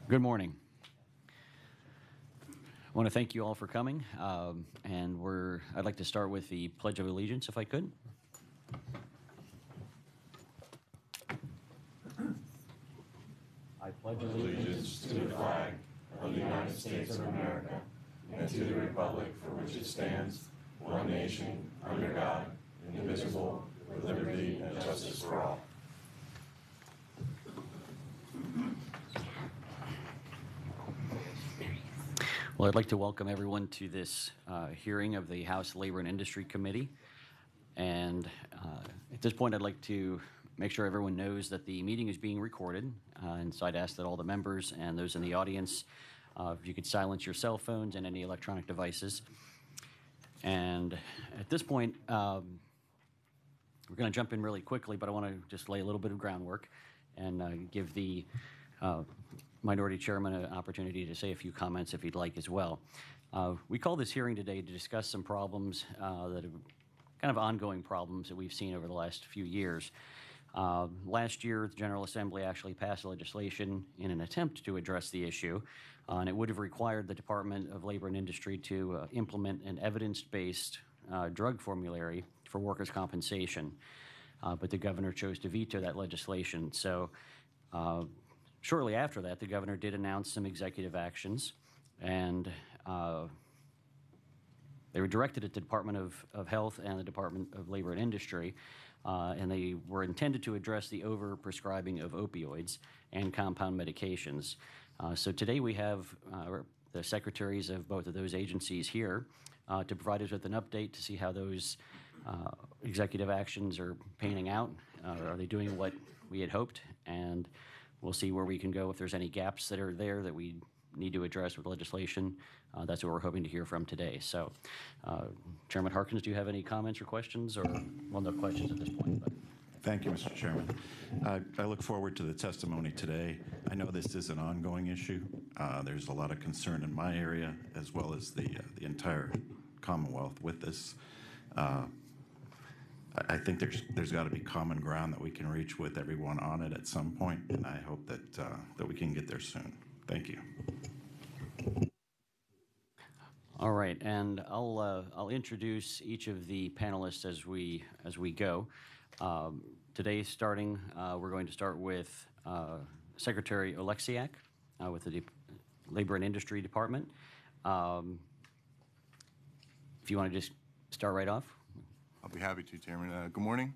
Good morning. I want to thank you all for coming, I'd like to start with the Pledge of Allegiance, if I could. I pledge allegiance to the flag of the United States of America and to the republic for which it stands, one nation, under God, indivisible, with liberty and justice for all. Well, I'd like to welcome everyone to this hearing of the House Labor and Industry Committee. And at this point, I'd like to make sure everyone knows that the meeting is being recorded. And so I'd ask that all the members and those in the audience, if you could silence your cell phones and any electronic devices. And at this point, we're going to jump in really quickly, but I want to just lay a little bit of groundwork and give the Minority Chairman an opportunity to say a few comments if he'd like as well. We call this hearing today to discuss some problems that are kind of ongoing problems that we've seen over the last few years. Last year, the General Assembly actually passed legislation in an attempt to address the issue, and it would have required the Department of Labor and Industry to implement an evidence-based drug formulary for workers' compensation, but the governor chose to veto that legislation. So shortly after that, the governor did announce some executive actions, and they were directed at the Department of Health and the Department of Labor and Industry, and they were intended to address the overprescribing of opioids and compound medications. So today we have the secretaries of both of those agencies here to provide us with an update to see how those executive actions are panning out. Are they doing what we had hoped? And we'll see where we can go if there's any gaps that are there that we need to address with legislation. That's what we're hoping to hear from today. So, Chairman Harkins, do you have any comments or questions? Or, well, no questions at this point. But. Thank you, Mr. Chairman. I look forward to the testimony today. I know this is an ongoing issue. There's a lot of concern in my area as well as the entire Commonwealth with this. I think there's got to be common ground that we can reach with everyone on it at some point, and I hope that we can get there soon. Thank you. All right, and I'll introduce each of the panelists as we go. Today, starting, we're going to start with Secretary Oleksiak with the Labor and Industry Department. If you want to just start right off. I'll be happy to, Chairman. Good morning,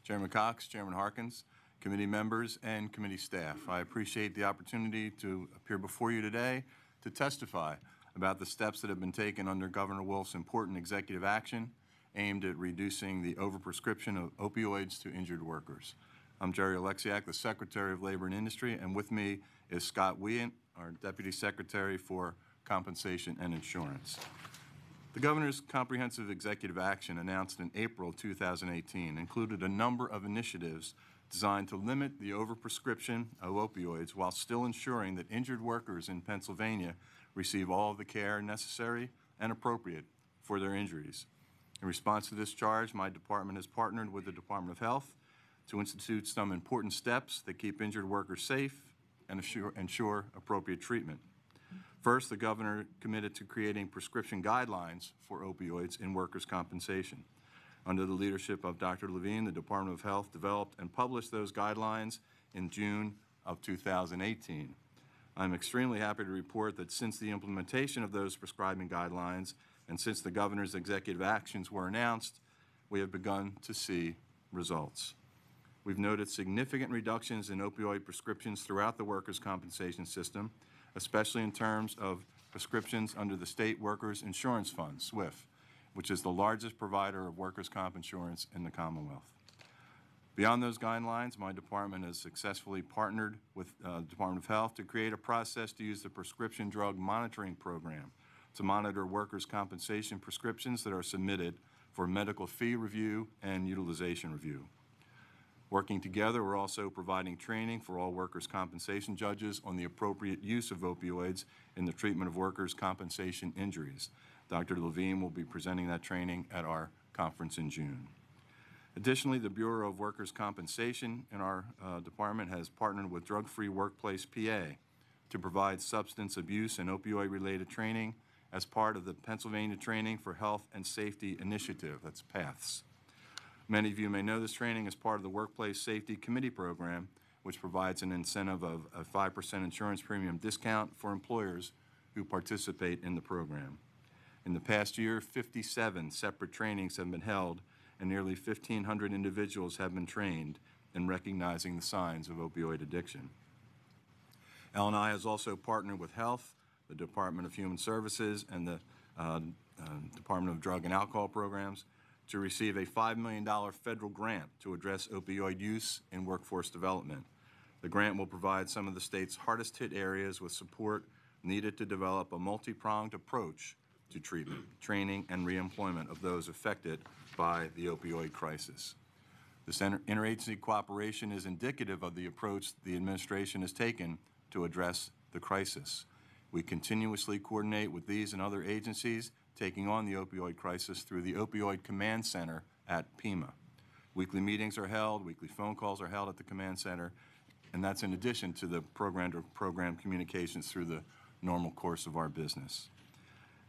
Chairman Cox, Chairman Harkins, committee members, and committee staff. I appreciate the opportunity to appear before you today to testify about the steps that have been taken under Governor Wolf's important executive action aimed at reducing the overprescription of opioids to injured workers. I'm Jerry Oleksiak, the Secretary of Labor and Industry, and with me is Scott Wiant, our Deputy Secretary for Compensation and Insurance. The Governor's comprehensive executive action announced in April 2018 included a number of initiatives designed to limit the overprescription of opioids while still ensuring that injured workers in Pennsylvania receive all of the care necessary and appropriate for their injuries. In response to this charge, my department has partnered with the Department of Health to institute some important steps that keep injured workers safe and ensure appropriate treatment. First, the Governor committed to creating prescription guidelines for opioids in workers' compensation. Under the leadership of Dr. Levine, the Department of Health developed and published those guidelines in June of 2018. I'm extremely happy to report that since the implementation of those prescribing guidelines and since the Governor's executive actions were announced, we have begun to see results. We've noted significant reductions in opioid prescriptions throughout the workers' compensation system, especially in terms of prescriptions under the State Workers Insurance Fund, SWIFT, which is the largest provider of workers' comp insurance in the Commonwealth. Beyond those guidelines, my department has successfully partnered with the Department of Health to create a process to use the Prescription Drug Monitoring Program to monitor workers' compensation prescriptions that are submitted for medical fee review and utilization review. Working together, we're also providing training for all workers' compensation judges on the appropriate use of opioids in the treatment of workers' compensation injuries. Dr. Levine will be presenting that training at our conference in June. Additionally, the Bureau of Workers' Compensation in our department has partnered with Drug Free Workplace PA to provide substance abuse and opioid-related training as part of the Pennsylvania Training for Health and Safety Initiative, that's PATHS. Many of you may know this training as part of the Workplace Safety Committee program, which provides an incentive of a 5% insurance premium discount for employers who participate in the program. In the past year, 57 separate trainings have been held, and nearly 1,500 individuals have been trained in recognizing the signs of opioid addiction. LNI has also partnered with Health, the Department of Human Services, and the Department of Drug and Alcohol Programs to receive a $5 million federal grant to address opioid use in workforce development. The grant will provide some of the state's hardest hit areas with support needed to develop a multi-pronged approach to treatment, training, and reemployment of those affected by the opioid crisis. This interagency cooperation is indicative of the approach the administration has taken to address the crisis. We continuously coordinate with these and other agencies taking on the opioid crisis through the Opioid Command Center at PEMA. Weekly meetings are held, weekly phone calls are held at the Command Center, and that's in addition to the program-to-program communications through the normal course of our business.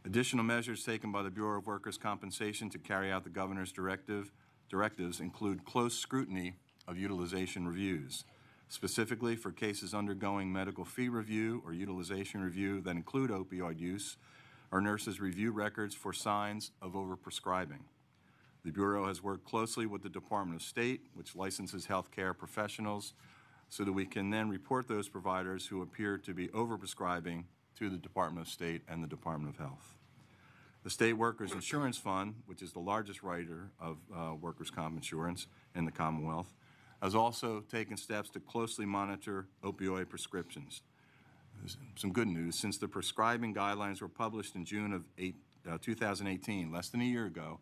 Additional measures taken by the Bureau of Workers' Compensation to carry out the Governor's directives include close scrutiny of utilization reviews. Specifically for cases undergoing medical fee review or utilization review that include opioid use, our nurses review records for signs of overprescribing. The Bureau has worked closely with the Department of State, which licenses healthcare professionals, so that we can then report those providers who appear to be overprescribing to the Department of State and the Department of Health. The State Workers Insurance Fund, which is the largest writer of workers' comp insurance in the Commonwealth, has also taken steps to closely monitor opioid prescriptions. There's some good news. Since the prescribing guidelines were published in June of 2018, less than a year ago,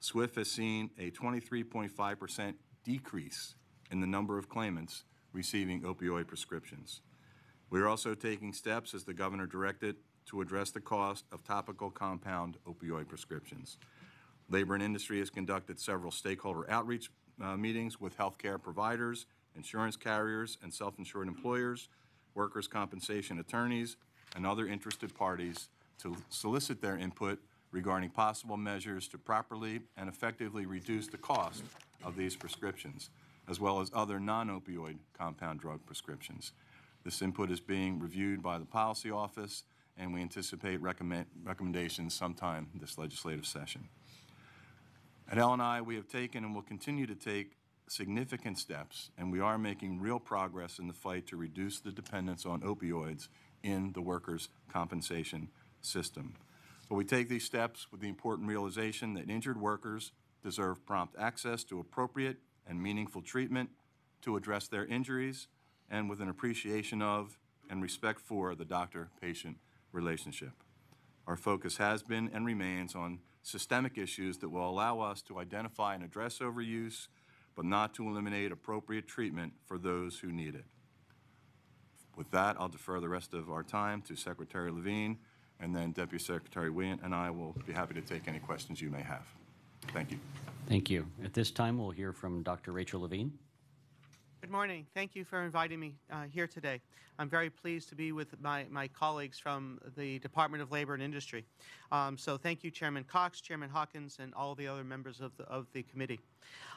SWIFT has seen a 23.5% decrease in the number of claimants receiving opioid prescriptions. We are also taking steps, as the Governor directed, to address the cost of topical compound opioid prescriptions. Labor and Industry has conducted several stakeholder outreach meetings with healthcare providers, insurance carriers, and self-insured employers, workers' compensation attorneys, and other interested parties to solicit their input regarding possible measures to properly and effectively reduce the cost of these prescriptions, as well as other non-opioid compound drug prescriptions. This input is being reviewed by the Policy Office, and we anticipate recommendations sometime this legislative session. At LNI, we have taken and will continue to take significant steps, and we are making real progress in the fight to reduce the dependence on opioids in the workers' compensation system. But we take these steps with the important realization that injured workers deserve prompt access to appropriate and meaningful treatment to address their injuries, and with an appreciation of and respect for the doctor-patient relationship. Our focus has been and remains on systemic issues that will allow us to identify and address overuse, but not to eliminate appropriate treatment for those who need it. With that, I'll defer the rest of our time to Secretary Levine, and then Deputy Secretary Wyant and I will be happy to take any questions you may have. Thank you. Thank you. At this time, we'll hear from Dr. Rachel Levine. Good morning. Thank you for inviting me here today. I'm very pleased to be with my colleagues from the Department of Labor and Industry. So thank you, Chairman Cox, Chairman Hawkins, and all the other members of the committee.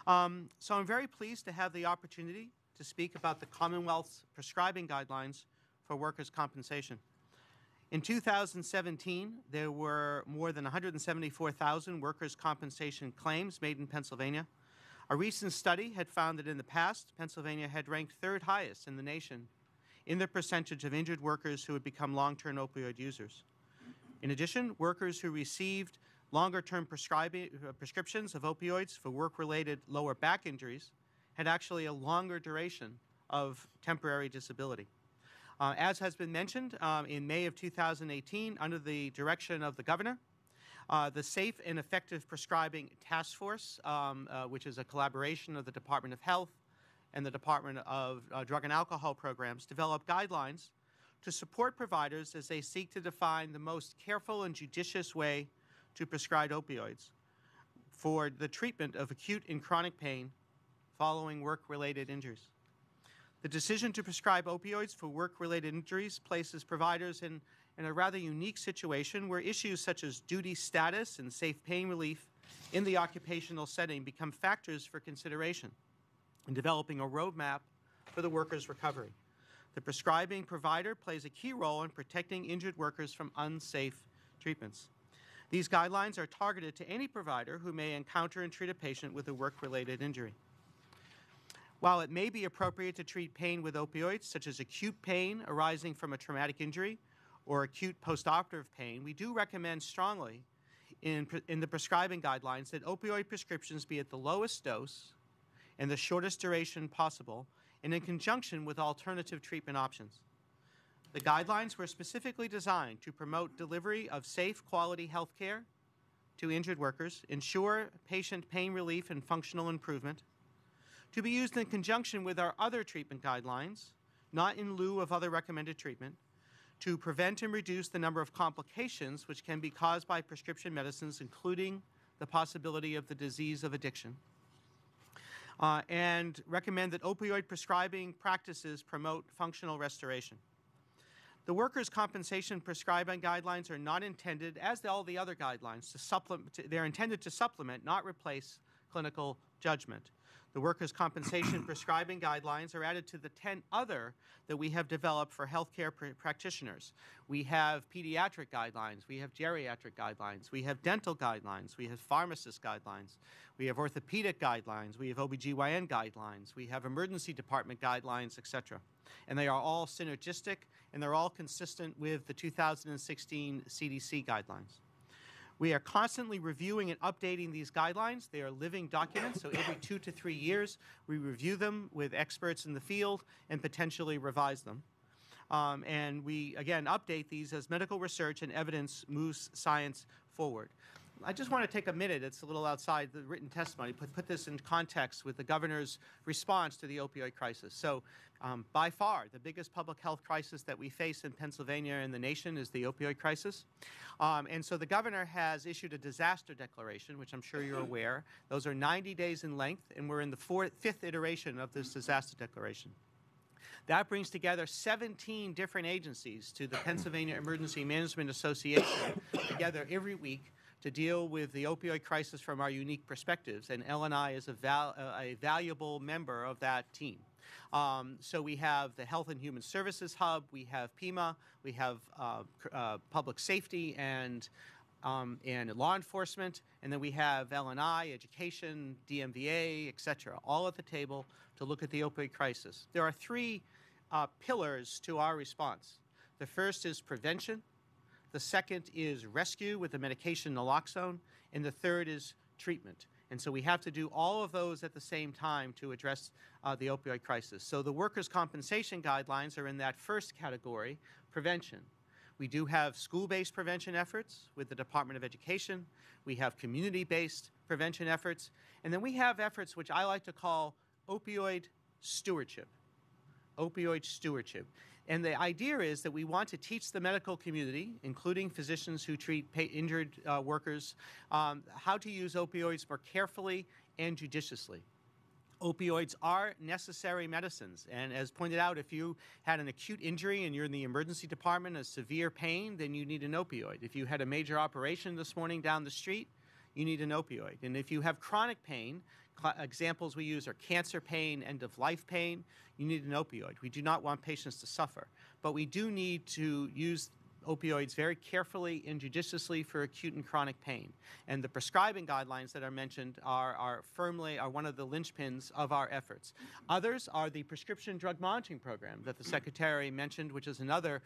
So I'm very pleased to have the opportunity to speak about the Commonwealth's prescribing guidelines for workers' compensation. In 2017, there were more than 174,000 workers' compensation claims made in Pennsylvania. A recent study had found that in the past, Pennsylvania had ranked third highest in the nation in the percentage of injured workers who had become long-term opioid users. In addition, workers who received longer-term prescriptions of opioids for work-related lower back injuries had actually a longer duration of temporary disability. As has been mentioned, in May of 2018, under the direction of the Governor, the Safe and Effective Prescribing Task Force, which is a collaboration of the Department of Health and the Department of Drug and Alcohol Programs, developed guidelines to support providers as they seek to define the most careful and judicious way to prescribe opioids for the treatment of acute and chronic pain following work-related injuries. The decision to prescribe opioids for work-related injuries places providers in a rather unique situation where issues such as duty status and safe pain relief in the occupational setting become factors for consideration in developing a roadmap for the worker's recovery. The prescribing provider plays a key role in protecting injured workers from unsafe treatments. These guidelines are targeted to any provider who may encounter and treat a patient with a work-related injury. While it may be appropriate to treat pain with opioids, such as acute pain arising from a traumatic injury or acute postoperative pain, we do recommend strongly in the prescribing guidelines that opioid prescriptions be at the lowest dose and the shortest duration possible, and in conjunction with alternative treatment options. The guidelines were specifically designed to promote delivery of safe, quality health care to injured workers, ensure patient pain relief and functional improvement, to be used in conjunction with our other treatment guidelines, not in lieu of other recommended treatment, to prevent and reduce the number of complications which can be caused by prescription medicines, including the possibility of the disease of addiction, and recommend that opioid prescribing practices promote functional restoration. The workers' compensation prescribing guidelines are not intended, as all the other guidelines, to supplement. They're intended to supplement, not replace, clinical judgment. The workers' compensation prescribing guidelines are added to the 10 other that we have developed for healthcare practitioners. We have pediatric guidelines, we have geriatric guidelines, we have dental guidelines, we have pharmacist guidelines, we have orthopedic guidelines, we have OBGYN guidelines, we have emergency department guidelines, etc. And they are all synergistic, and they're all consistent with the 2016 CDC guidelines. We are constantly reviewing and updating these guidelines. They are living documents, so every 2 to 3 years we review them with experts in the field and potentially revise them. And we, again, update these as medical research and evidence moves science forward. I just want to take a minute, it's a little outside the written testimony, put this in context with the governor's response to the opioid crisis. So by far, the biggest public health crisis that we face in Pennsylvania and the nation is the opioid crisis. And so the governor has issued a disaster declaration, which I'm sure you're aware. Those are 90 days in length, and we're in the fifth iteration of this disaster declaration. That brings together 17 different agencies to the Pennsylvania Emergency Management Association together every week to deal with the opioid crisis from our unique perspectives, and LNI is a valuable member of that team. So we have the Health and Human Services Hub, we have PEMA, we have public safety and law enforcement, and then we have LNI, education, DMVA, et cetera, all at the table to look at the opioid crisis. There are 3 pillars to our response. The first is prevention. The second is rescue with the medication naloxone, and the third is treatment. And so we have to do all of those at the same time to address the opioid crisis. So the workers' compensation guidelines are in that first category, prevention. We do have school-based prevention efforts with the Department of Education. We have community-based prevention efforts. And then we have efforts which I like to call opioid stewardship. Opioid stewardship. And the idea is that we want to teach the medical community, including physicians who treat injured workers, how to use opioids more carefully and judiciously. Opioids are necessary medicines, and as pointed out, if you had an acute injury and you're in the emergency department, a severe pain, then you need an opioid. If you had a major operation this morning down the street, you need an opioid. And if you have chronic pain, examples we use are cancer pain, end-of-life pain, you need an opioid. We do not want patients to suffer, but we do need to use opioids very carefully and judiciously for acute and chronic pain. And the prescribing guidelines that are mentioned are one of the linchpins of our efforts. Others are the prescription drug monitoring program that the Secretary mentioned, which is another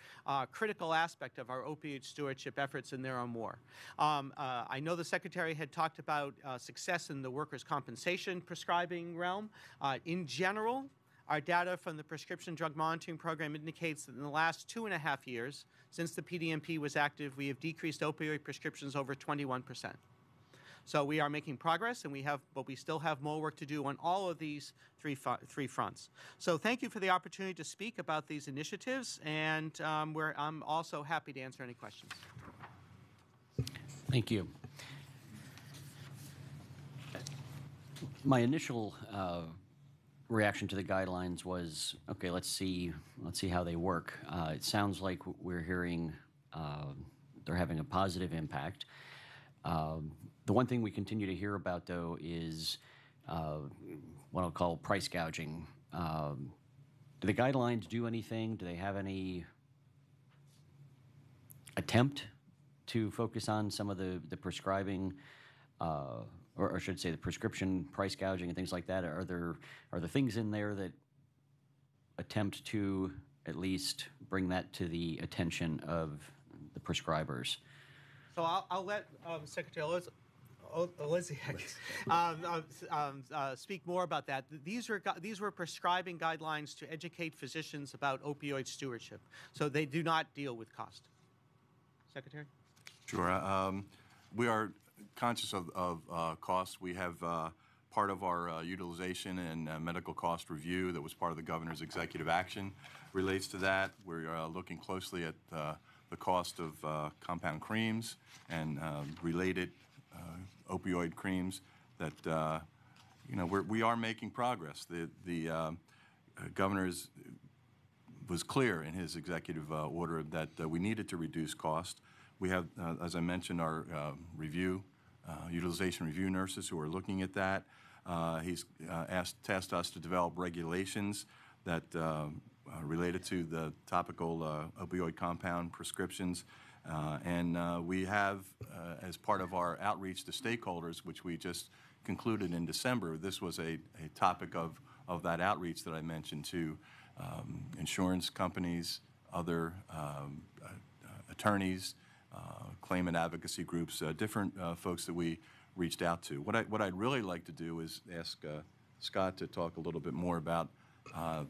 critical aspect of our opioid stewardship efforts, and there are more. I know the Secretary had talked about success in the workers' compensation prescribing realm. In general, our data from the prescription drug monitoring program indicates that in the last 2.5 years, since the PDMP was active, we have decreased opioid prescriptions over 21%. So we are making progress, and but we still have more work to do on all of these three fronts. So thank you for the opportunity to speak about these initiatives, and I'm also happy to answer any questions. Thank you. My initial reaction to the guidelines was, okay, let's see how they work. It sounds like we're hearing they're having a positive impact. The one thing we continue to hear about, though, is what I'll call price gouging. Do the guidelines do anything? Do they have any attempt to focus on some of the prescribing, or I should say the prescription price gouging and things like that? Are there things in there that attempt to at least bring that to the attention of the prescribers? So I'll let Secretary Oleksiak speak more about that. These were prescribing guidelines to educate physicians about opioid stewardship. So they do not deal with cost. Secretary? Sure. We are conscious of costs. We have part of our utilization and medical cost review that was part of the governor's executive action relates to that. We're looking closely at the cost of compound creams and related opioid creams that, we are making progress. The governor was clear in his executive order that we needed to reduce cost. We have, as I mentioned, our utilization review nurses who are looking at that. He's tasked us to develop regulations that related to the topical opioid compound prescriptions. And we have, as part of our outreach to stakeholders, which we just concluded in December, this was a topic of that outreach that I mentioned to insurance companies, other attorneys, claimant advocacy groups, different folks that we reached out to. What I'd really like to do is ask Scott to talk a little bit more about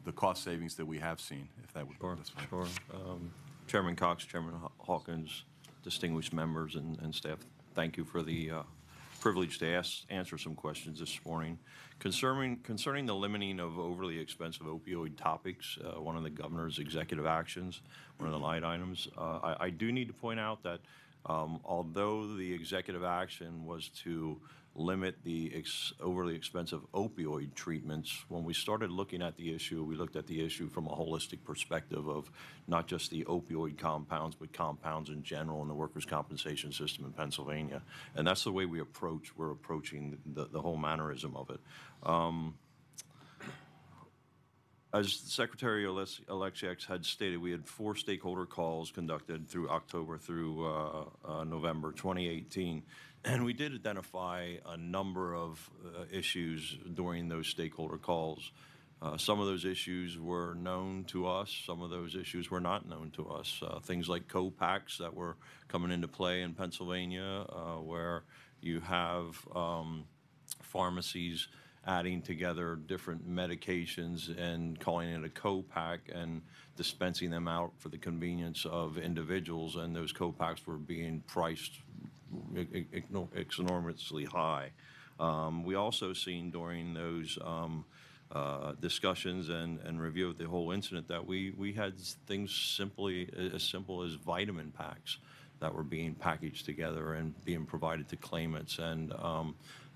the cost savings that we have seen, if that would. Sure. Chairman Cox, Chairman Hawkins, distinguished members and staff, thank you for the privilege to answer some questions this morning. Concerning the limiting of overly expensive opioid topics, one of the governor's executive actions, one of the line items, I do need to point out that although the executive action was to limit the overly expensive opioid treatments, when we started looking at the issue, we looked at the issue from a holistic perspective of not just the opioid compounds, but compounds in general in the workers' compensation system in Pennsylvania. And that's the way we're approaching the whole mannerism of it. As Secretary Oleksiak had stated, we had 4 stakeholder calls conducted through October through November 2018. And we did identify a number of issues during those stakeholder calls. Some of those issues were known to us. Some of those issues were not known to us. Things like co-packs that were coming into play in Pennsylvania, where you have pharmacies adding together different medications and calling it a co-pack and dispensing them out for the convenience of individuals, and those co-packs were being priced enormously high. We also seen during those discussions and review of the whole incident that we had things as simple as vitamin packs that were being packaged together and being provided to claimants, and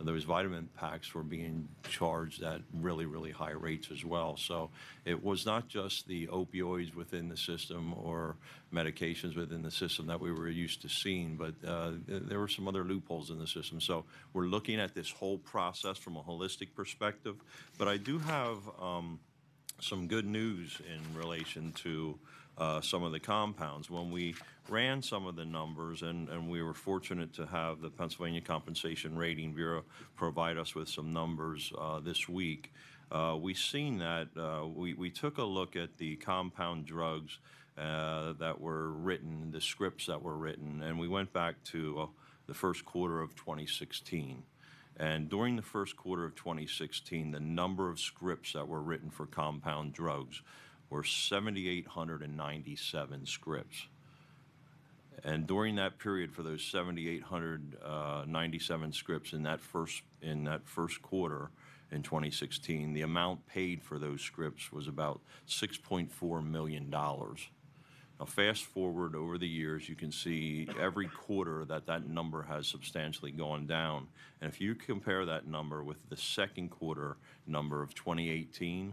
those vitamin packs were being charged at really, really high rates as well. So it was not just the opioids within the system or medications within the system that we were used to seeing, but there were some other loopholes in the system. So we're looking at this whole process from a holistic perspective. But I do have some good news in relation to some of the compounds. When we ran some of the numbers, and we were fortunate to have the Pennsylvania Compensation Rating Bureau provide us with some numbers this week, we seen that we took a look at the compound drugs that were written, the scripts that were written, and we went back to the first quarter of 2016. And during the first quarter of 2016, the number of scripts that were written for compound drugs were 7,897 scripts. And during that period, for those 7,897 scripts in that first quarter in 2016, the amount paid for those scripts was about $6.4 million. Now, fast forward over the years, you can see every quarter that number has substantially gone down. And if you compare that number with the second quarter number of 2018,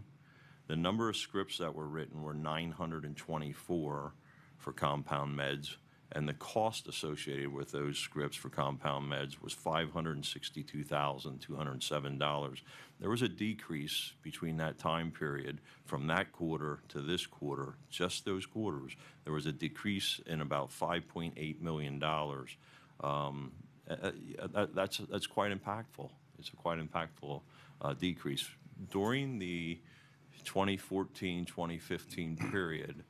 the number of scripts that were written were 924 for compound meds, and the cost associated with those scripts for compound meds was $562,207. There was a decrease between that time period from that quarter to this quarter, just those quarters. There was a decrease in about $5.8 million. That's quite impactful. It's a quite impactful decrease. During the 2014-2015 period,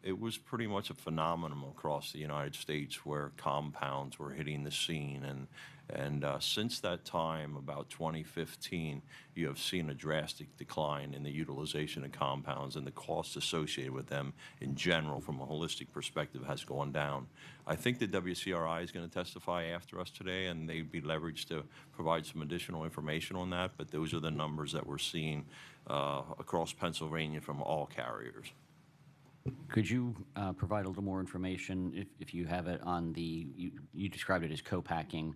it was pretty much a phenomenon across the United States where compounds were hitting the scene. And since that time, about 2015, you have seen a drastic decline in the utilization of compounds, and the costs associated with them in general from a holistic perspective has gone down. I think the WCRI is going to testify after us today, and they'd be leveraged to provide some additional information on that, but those are the numbers that we're seeing across Pennsylvania from all carriers. Could you provide a little more information, if you have it, on the, you described it as co-packing,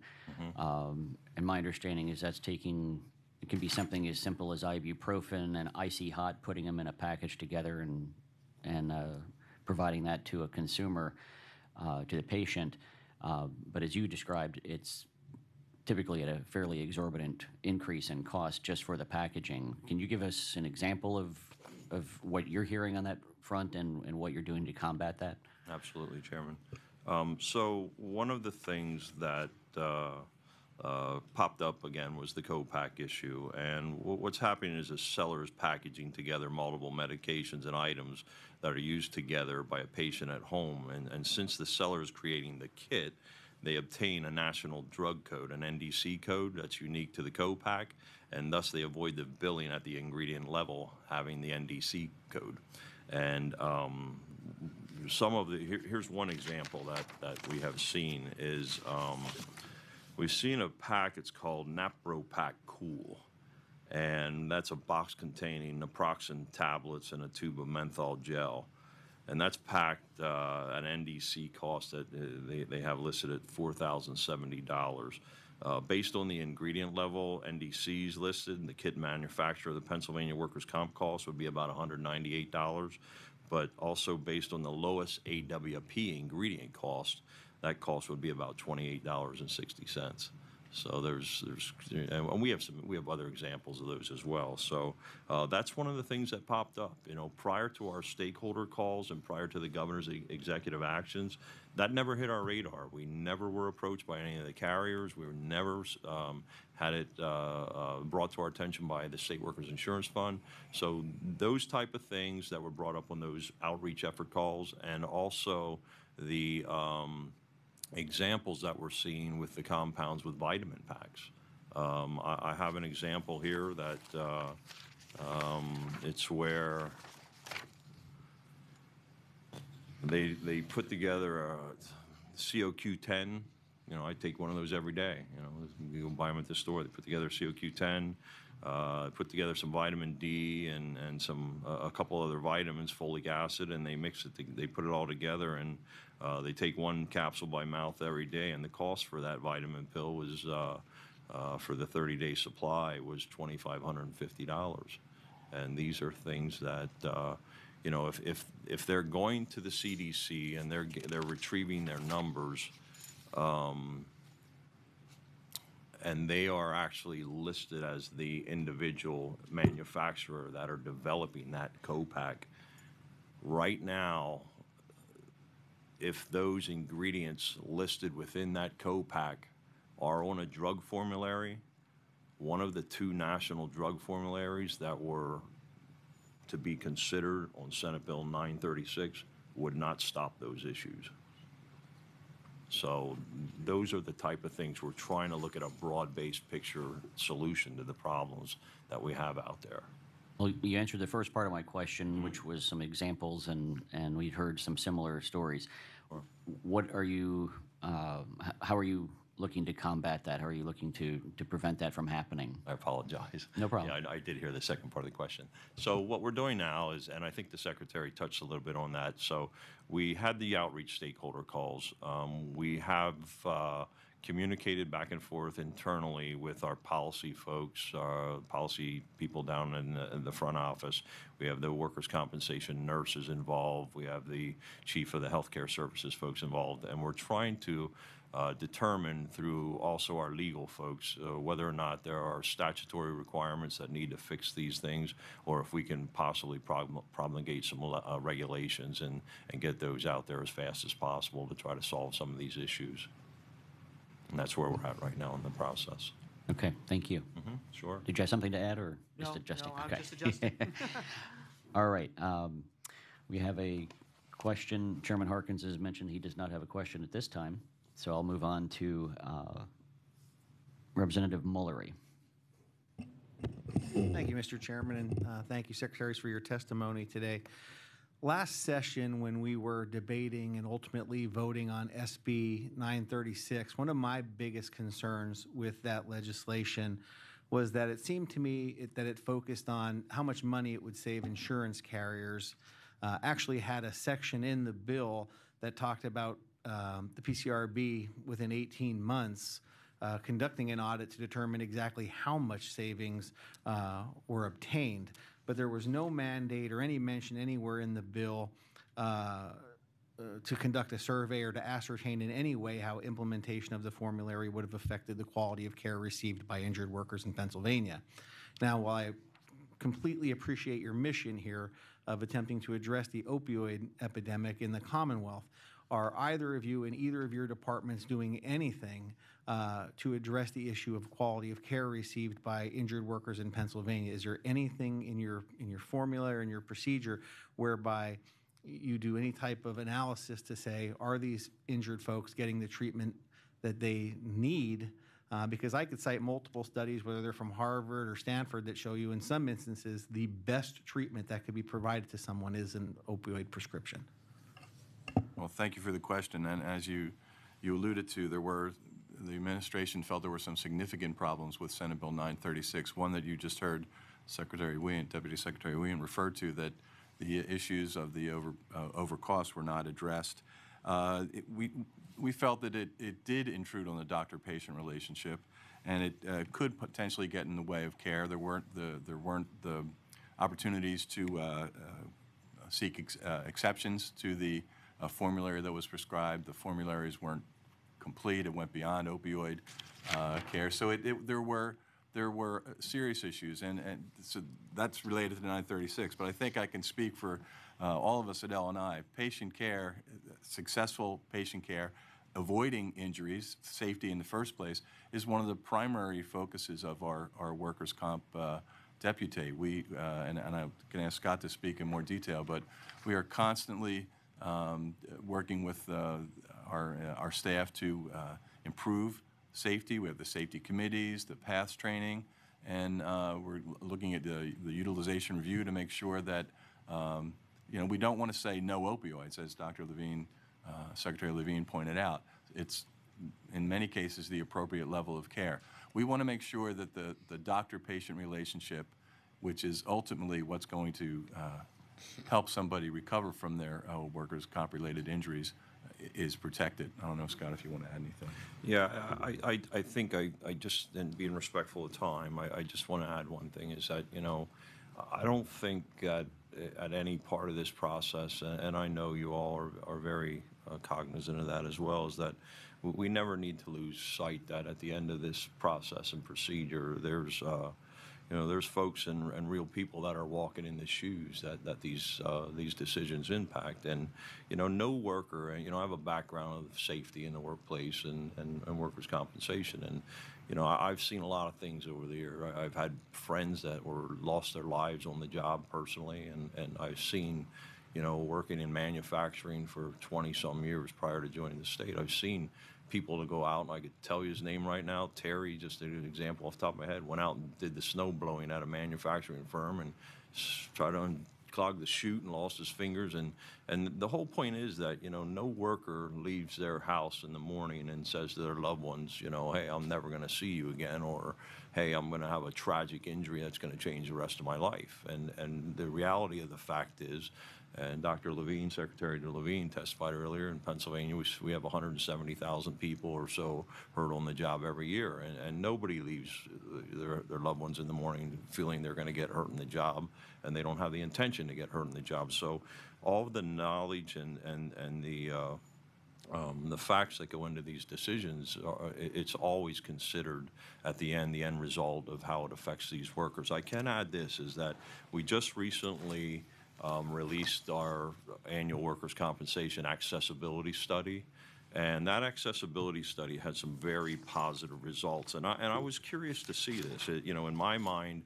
and my understanding is that's taking, it can be something as simple as ibuprofen and icy hot, putting them in a package together and providing that to a consumer, to the patient. But as you described, it's typically at a fairly exorbitant increase in cost just for the packaging. Can you give us an example of what you're hearing on that front and what you're doing to combat that? Absolutely, Chairman. So one of the things that popped up again was the co-pack issue. And what's happening is a seller is packaging together multiple medications and items that are used together by a patient at home. And since the seller is creating the kit, they obtain a national drug code, an NDC code that's unique to the co-pack, and thus they avoid the billing at the ingredient level having the NDC code. And some of the, here's one example that we have seen is we've seen a pack, it's called NaproPak Cool. And that's a box containing naproxen tablets and a tube of menthol gel. And that's packed at an NDC cost that they have listed at $4,070. Based on the ingredient level, NDCs listed, and the kit manufacturer, the Pennsylvania Workers' Comp cost would be about $198. But also based on the lowest AWP ingredient cost, that cost would be about $28.60. So and we have other examples of those as well. So that's one of the things that popped up. You know, prior to our stakeholder calls and prior to the governor's executive actions, that never hit our radar. We never were approached by any of the carriers. We were never had it brought to our attention by the State Workers Insurance Fund. So those type of things that were brought up on those outreach effort calls, and also the examples that we're seeing with the compounds with vitamin packs. I have an example here that it's where they put together a COQ10. You know, I take one of those every day. You know, you go buy them at the store. They put together COQ10, put together some vitamin D and a couple other vitamins, folic acid, and they mix it. They put it all together, and they take one capsule by mouth every day. And the cost for that vitamin pill was for the 30-day supply was $2,550. And these are things that you know, if they're going to the CDC and they're retrieving their numbers, and they are actually listed as the individual manufacturer that are developing that co-pack. Right now, if those ingredients listed within that co-pack are on a drug formulary, one of the two national drug formularies that were to be considered on Senate Bill 936 would not stop those issues. So those are the type of things we're trying to look at, a broad-based picture solution to the problems that we have out there. Well, you answered the first part of my question, which was some examples, and we've heard some similar stories. What are you, how are you looking to combat that? How are you looking to prevent that from happening? I apologize. No problem. Yeah, I did hear the second part of the question. So what we're doing now is, and I think the Secretary touched a little bit on that, so we had the outreach stakeholder calls. We have communicated back and forth internally with our policy folks, policy people down in the front office. We have the workers' compensation nurses involved. We have the chief of the healthcare services folks involved, and we're trying to determine through also our legal folks whether or not there are statutory requirements that need to fix these things, or if we can possibly promulgate some regulations and get those out there as fast as possible to try to solve some of these issues. And that's where we're at right now in the process. Okay, thank you. Sure. Did you have something to add, or just No, adjusting? no, I'm Okay. just adjusting. All right. We have a question. Chairman Harkins has mentioned he does not have a question at this time, so I'll move on to Representative Mullery. Thank you, Mr. Chairman, and thank you, Secretaries, for your testimony today. Last session, when we were debating and ultimately voting on SB 936, one of my biggest concerns with that legislation was that it seemed to me that it focused on how much money it would save insurance carriers. Actually had a section in the bill that talked about the PCRB within 18 months conducting an audit to determine exactly how much savings were obtained. But there was no mandate or any mention anywhere in the bill to conduct a survey or to ascertain in any way how implementation of the formulary would have affected the quality of care received by injured workers in Pennsylvania. Now, while I completely appreciate your mission here of attempting to address the opioid epidemic in the Commonwealth, are either of you in either of your departments doing anything to address the issue of quality of care received by injured workers in Pennsylvania? Is there anything in your formula or in your procedure whereby you do any type of analysis to say, are these injured folks getting the treatment that they need? Because I could cite multiple studies, whether they're from Harvard or Stanford, that show you in some instances the best treatment that could be provided to someone is an opioid prescription. Well, thank you for the question. And as you alluded to, the administration felt there were some significant problems with Senate Bill 936. One that you just heard Deputy Secretary Wien referred to, that the issues of the overcost were not addressed. We felt that it did intrude on the doctor-patient relationship, and it could potentially get in the way of care. There weren't the opportunities to seek exceptions to the formulary that was prescribed. The formularies weren't complete. It went beyond opioid care. So there were serious issues, and so that's related to 936. But I think I can speak for all of us at L&I. Patient care, successful patient care, avoiding injuries, safety in the first place, is one of the primary focuses of our workers' comp deputy. And I can ask Scott to speak in more detail, but we are constantly working with our staff to improve safety. We have the safety committees, the PATHS training, and we're looking at the utilization review to make sure that we don't want to say no opioids, as Dr. Levine, Secretary Levine pointed out. It's in many cases the appropriate level of care. We want to make sure that the doctor-patient relationship, which is ultimately what's going to help somebody recover from their workers' comp-related injuries, is protected. I don't know, Scott, if you want to add anything. Yeah, I think I just, and being respectful of time, I just want to add one thing, is that, I don't think that at any part of this process, and I know you all are very cognizant of that as well, is that we never need to lose sight that at the end of this process and procedure, there's there's folks and real people that are walking in the shoes that these decisions impact. And, no worker, I have a background of safety in the workplace and workers' compensation. And, I've seen a lot of things over the year. I've had friends that lost their lives on the job personally, and I've seen, working in manufacturing for 20-some years prior to joining the state, I've seen people to go out, and I could tell you his name right now. Terry, just an example off the top of my head, went out and did the snow blowing at a manufacturing firm and tried to clogged the chute and lost his fingers. And the whole point is that, no worker leaves their house in the morning and says to their loved ones, hey, I'm never going to see you again, or hey, I'm going to have a tragic injury that's going to change the rest of my life. And the reality of the fact is, and Dr. Levine, Secretary Levine, testified earlier, in Pennsylvania, we have 170,000 people or so hurt on the job every year. And nobody leaves their loved ones in the morning feeling they're going to get hurt in the job, and they don't have the intention to get hurt in the job. So all of the knowledge and the facts that go into these decisions, it's always considered at the end result of how it affects these workers. I can add this, is that we just recently released our annual workers' compensation accessibility study, and that accessibility study had some very positive results. And I was curious to see this. In my mind,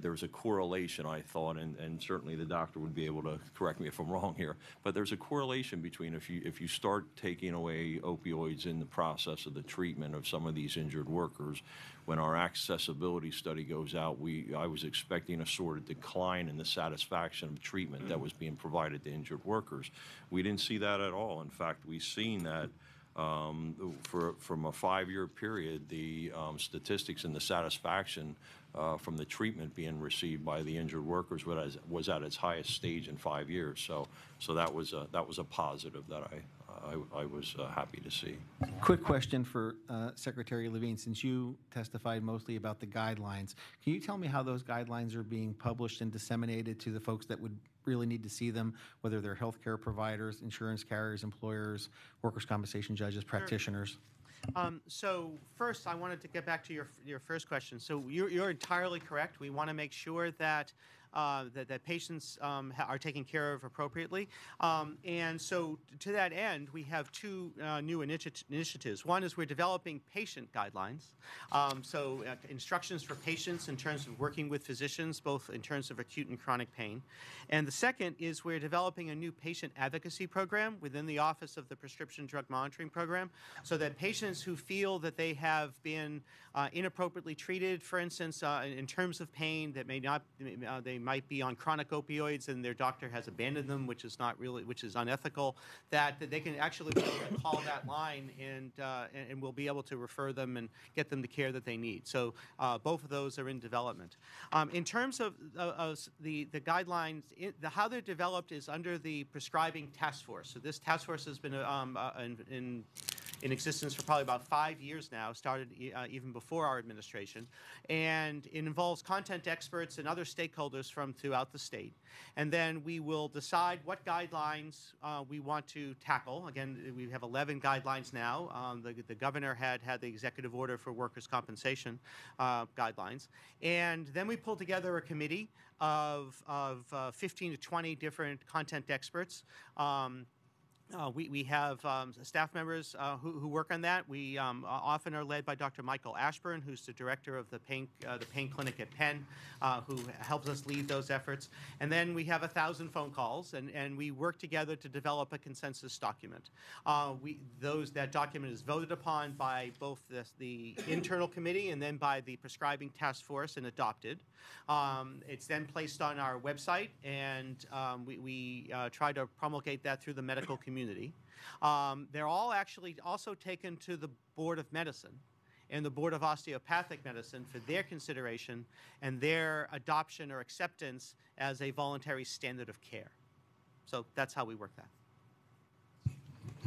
there was a correlation, I thought, and certainly the doctor would be able to correct me if I'm wrong here, but there's a correlation between if you start taking away opioids in the process of the treatment of some of these injured workers. When our accessibility study goes out, I was expecting a sort of decline in the satisfaction of treatment that was being provided to injured workers. We didn't see that at all. In fact, we've seen that from a 5-year period, the statistics and the satisfaction from the treatment being received by the injured workers was at its highest stage in 5 years. So that was a positive that I was happy to see. Quick question for Secretary Levine. Since you testified mostly about the guidelines, can you tell me how those guidelines are being published and disseminated to the folks that would really need to see them, whether they're healthcare providers, insurance carriers, employers, workers' compensation judges, practitioners? So first, I wanted to get back to your first question. So you're entirely correct. We want to make sure that that patients are taken care of appropriately. And so to that end, we have two new initiatives. One is we're developing patient guidelines, instructions for patients in terms of working with physicians, both in terms of acute and chronic pain. And the second is we're developing a new patient advocacy program within the Office of the Prescription Drug Monitoring Program, so that patients who feel that they have been inappropriately treated, for instance, in terms of pain, that they might be on chronic opioids and their doctor has abandoned them, which is unethical, that they can actually call that line and we'll be able to refer them and get them the care that they need. So both of those are in development. In terms of the guidelines, how they're developed is under the prescribing task force. So this task force has been in existence for probably about 5 years now, started even before our administration, and it involves content experts and other stakeholders from throughout the state. And then we will decide what guidelines we want to tackle. Again, we have 11 guidelines now. The governor had the executive order for workers' compensation guidelines. And then we pull together a committee of 15 to 20 different content experts. We have staff members who work on that. We often are led by Dr. Michael Ashburn, who's the director of the pain clinic at Penn, who helps us lead those efforts. And then we have 1,000 phone calls, and we work together to develop a consensus document. That document is voted upon by both the internal committee and then by the prescribing task force and adopted. It's then placed on our website, and we try to promulgate that through the medical community. They're all actually also taken to the Board of Medicine and the Board of Osteopathic Medicine for their consideration and their adoption or acceptance as a voluntary standard of care. So that's how we work that.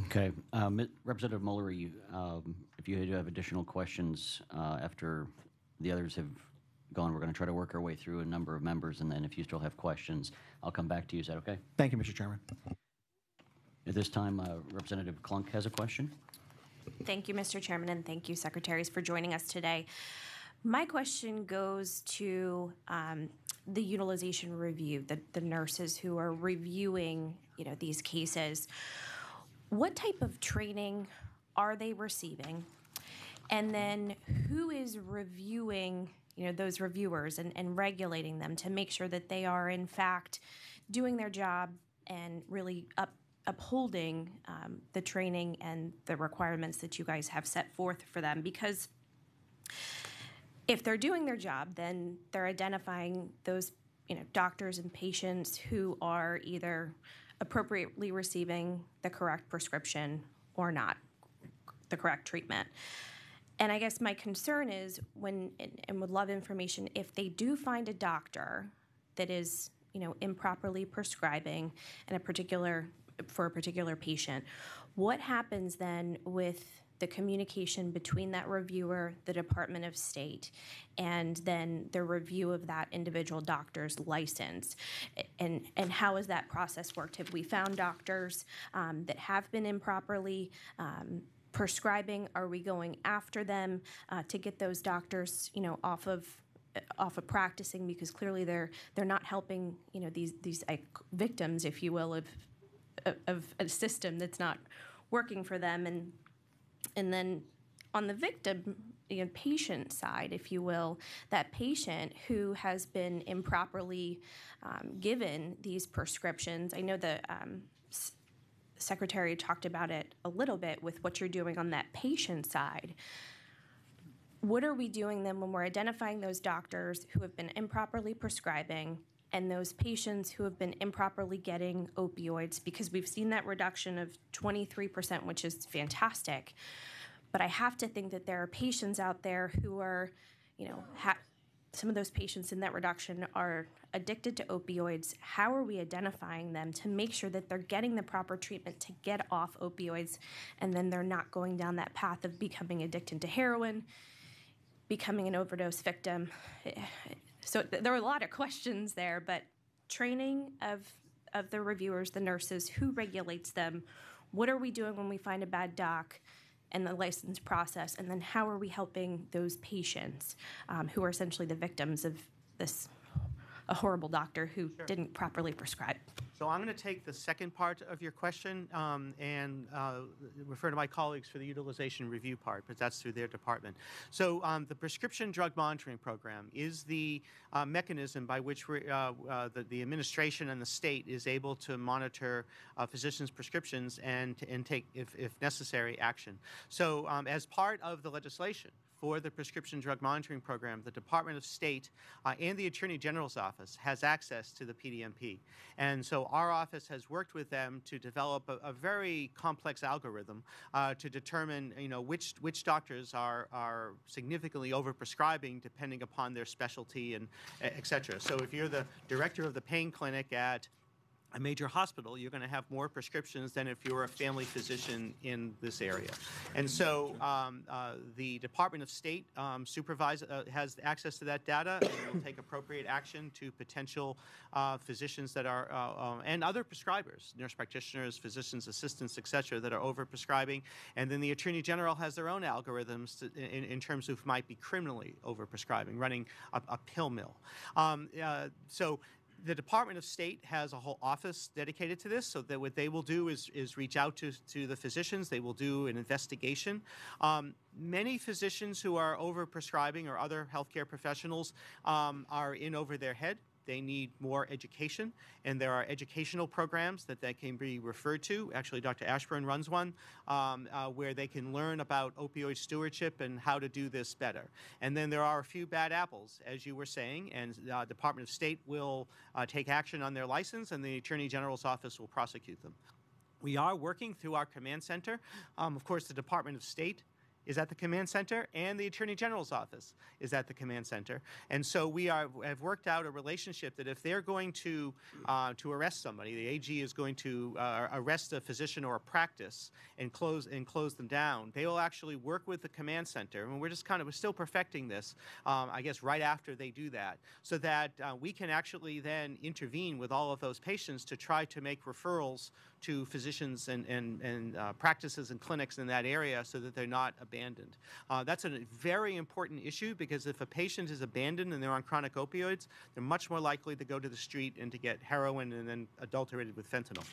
Okay. Representative Mullery, if you do have additional questions after the others have gone, we're going to try to work our way through a number of members, and then if you still have questions, I'll come back to you. Is that okay? Thank you, Mr. Chairman. At this time, Representative Klunk has a question. Thank you, Mr. Chairman, and thank you, Secretaries, for joining us today. My question goes to the utilization review, the nurses who are reviewing, these cases. What type of training are they receiving? And then who is reviewing, those reviewers and regulating them to make sure that they are, in fact, doing their job and really upholding the training and the requirements that you guys have set forth for them? Because if they're doing their job, then they're identifying those doctors and patients who are either appropriately receiving the correct prescription or not the correct treatment. And I guess my concern is and would love information, if they do find a doctor that is, improperly prescribing for a particular patient, what happens then with the communication between that reviewer, the Department of State, and then the review of that individual doctor's license? And how has that process worked? Have we found doctors that have been improperly prescribing? Are we going after them to get those doctors, off of practicing, because clearly they're not helping, these victims, if you will, of a system that's not working for them? And then on the victim, patient side, if you will, that patient who has been improperly given these prescriptions, I know the Secretary talked about it a little bit with what you're doing on that patient side. What are we doing then when we're identifying those doctors who have been improperly prescribing and those patients who have been improperly getting opioids? Because we've seen that reduction of 23%, which is fantastic. But I have to think that there are patients out there who are, some of those patients in that reduction are addicted to opioids. How are we identifying them to make sure that they're getting the proper treatment to get off opioids, and then they're not going down that path of becoming addicted to heroin, becoming an overdose victim? So there are a lot of questions there, but training of the reviewers, the nurses, who regulates them? What are we doing when we find a bad doc and the license process? And then how are we helping those patients who are essentially the victims of a horrible doctor who didn't properly prescribe? So I'm going to take the second part of your question and refer to my colleagues for the utilization review part, but that's through their department. So the Prescription Drug Monitoring Program is the mechanism by which the administration and the state is able to monitor physicians' prescriptions and take, if necessary, action. So as part of the legislation for the Prescription Drug Monitoring Program, the Department of State and the Attorney General's Office has access to the PDMP. And so our office has worked with them to develop a very complex algorithm to determine, which doctors are significantly overprescribing depending upon their specialty and et cetera. So if you're the director of the pain clinic at a major hospital, you're going to have more prescriptions than if you're a family physician in this area. And so the Department of State has access to that data and will take appropriate action to potential physicians that are, and other prescribers, nurse practitioners, physicians' assistants, et cetera, that are overprescribing. And then the Attorney General has their own algorithms in terms of who might be criminally overprescribing, running a pill mill. So the Department of State has a whole office dedicated to this, so that what they will do is reach out to the physicians. They will do an investigation. Many physicians who are overprescribing, or other healthcare professionals, are in over their head. They need more education, and there are educational programs that can be referred to. Actually, Dr. Ashburn runs one where they can learn about opioid stewardship and how to do this better. And then there are a few bad apples, as you were saying, and the Department of State will take action on their license, and the Attorney General's Office will prosecute them. We are working through our command center. Of course, the Department of State is at the command center, and the Attorney General's Office is at the command center. And so we have worked out a relationship that if they're going to arrest somebody, the AG is going to arrest a physician or a practice and close them down, they will actually work with the command center. And we're still perfecting this, I guess, right after they do that, so that we can actually then intervene with all of those patients to try to make referrals to physicians and practices and clinics in that area, so that they're not abandoned. That's a very important issue, because if a patient is abandoned and they're on chronic opioids, they're much more likely to go to the street and to get heroin and then adulterated with fentanyl.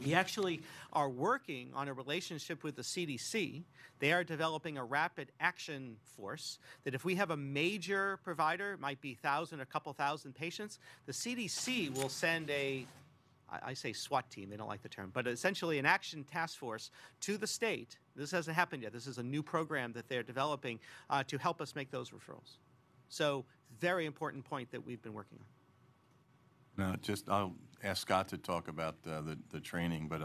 We actually are working on a relationship with the CDC. They are developing a rapid action force that if we have a major provider, it might be 1,000, a couple thousand patients, the CDC will send I say SWAT team, they don't like the term, but essentially an action task force to the state. This hasn't happened yet. This is a new program that they're developing to help us make those referrals. So very important point that we've been working on. No, just I'll ask Scott to talk about the training, but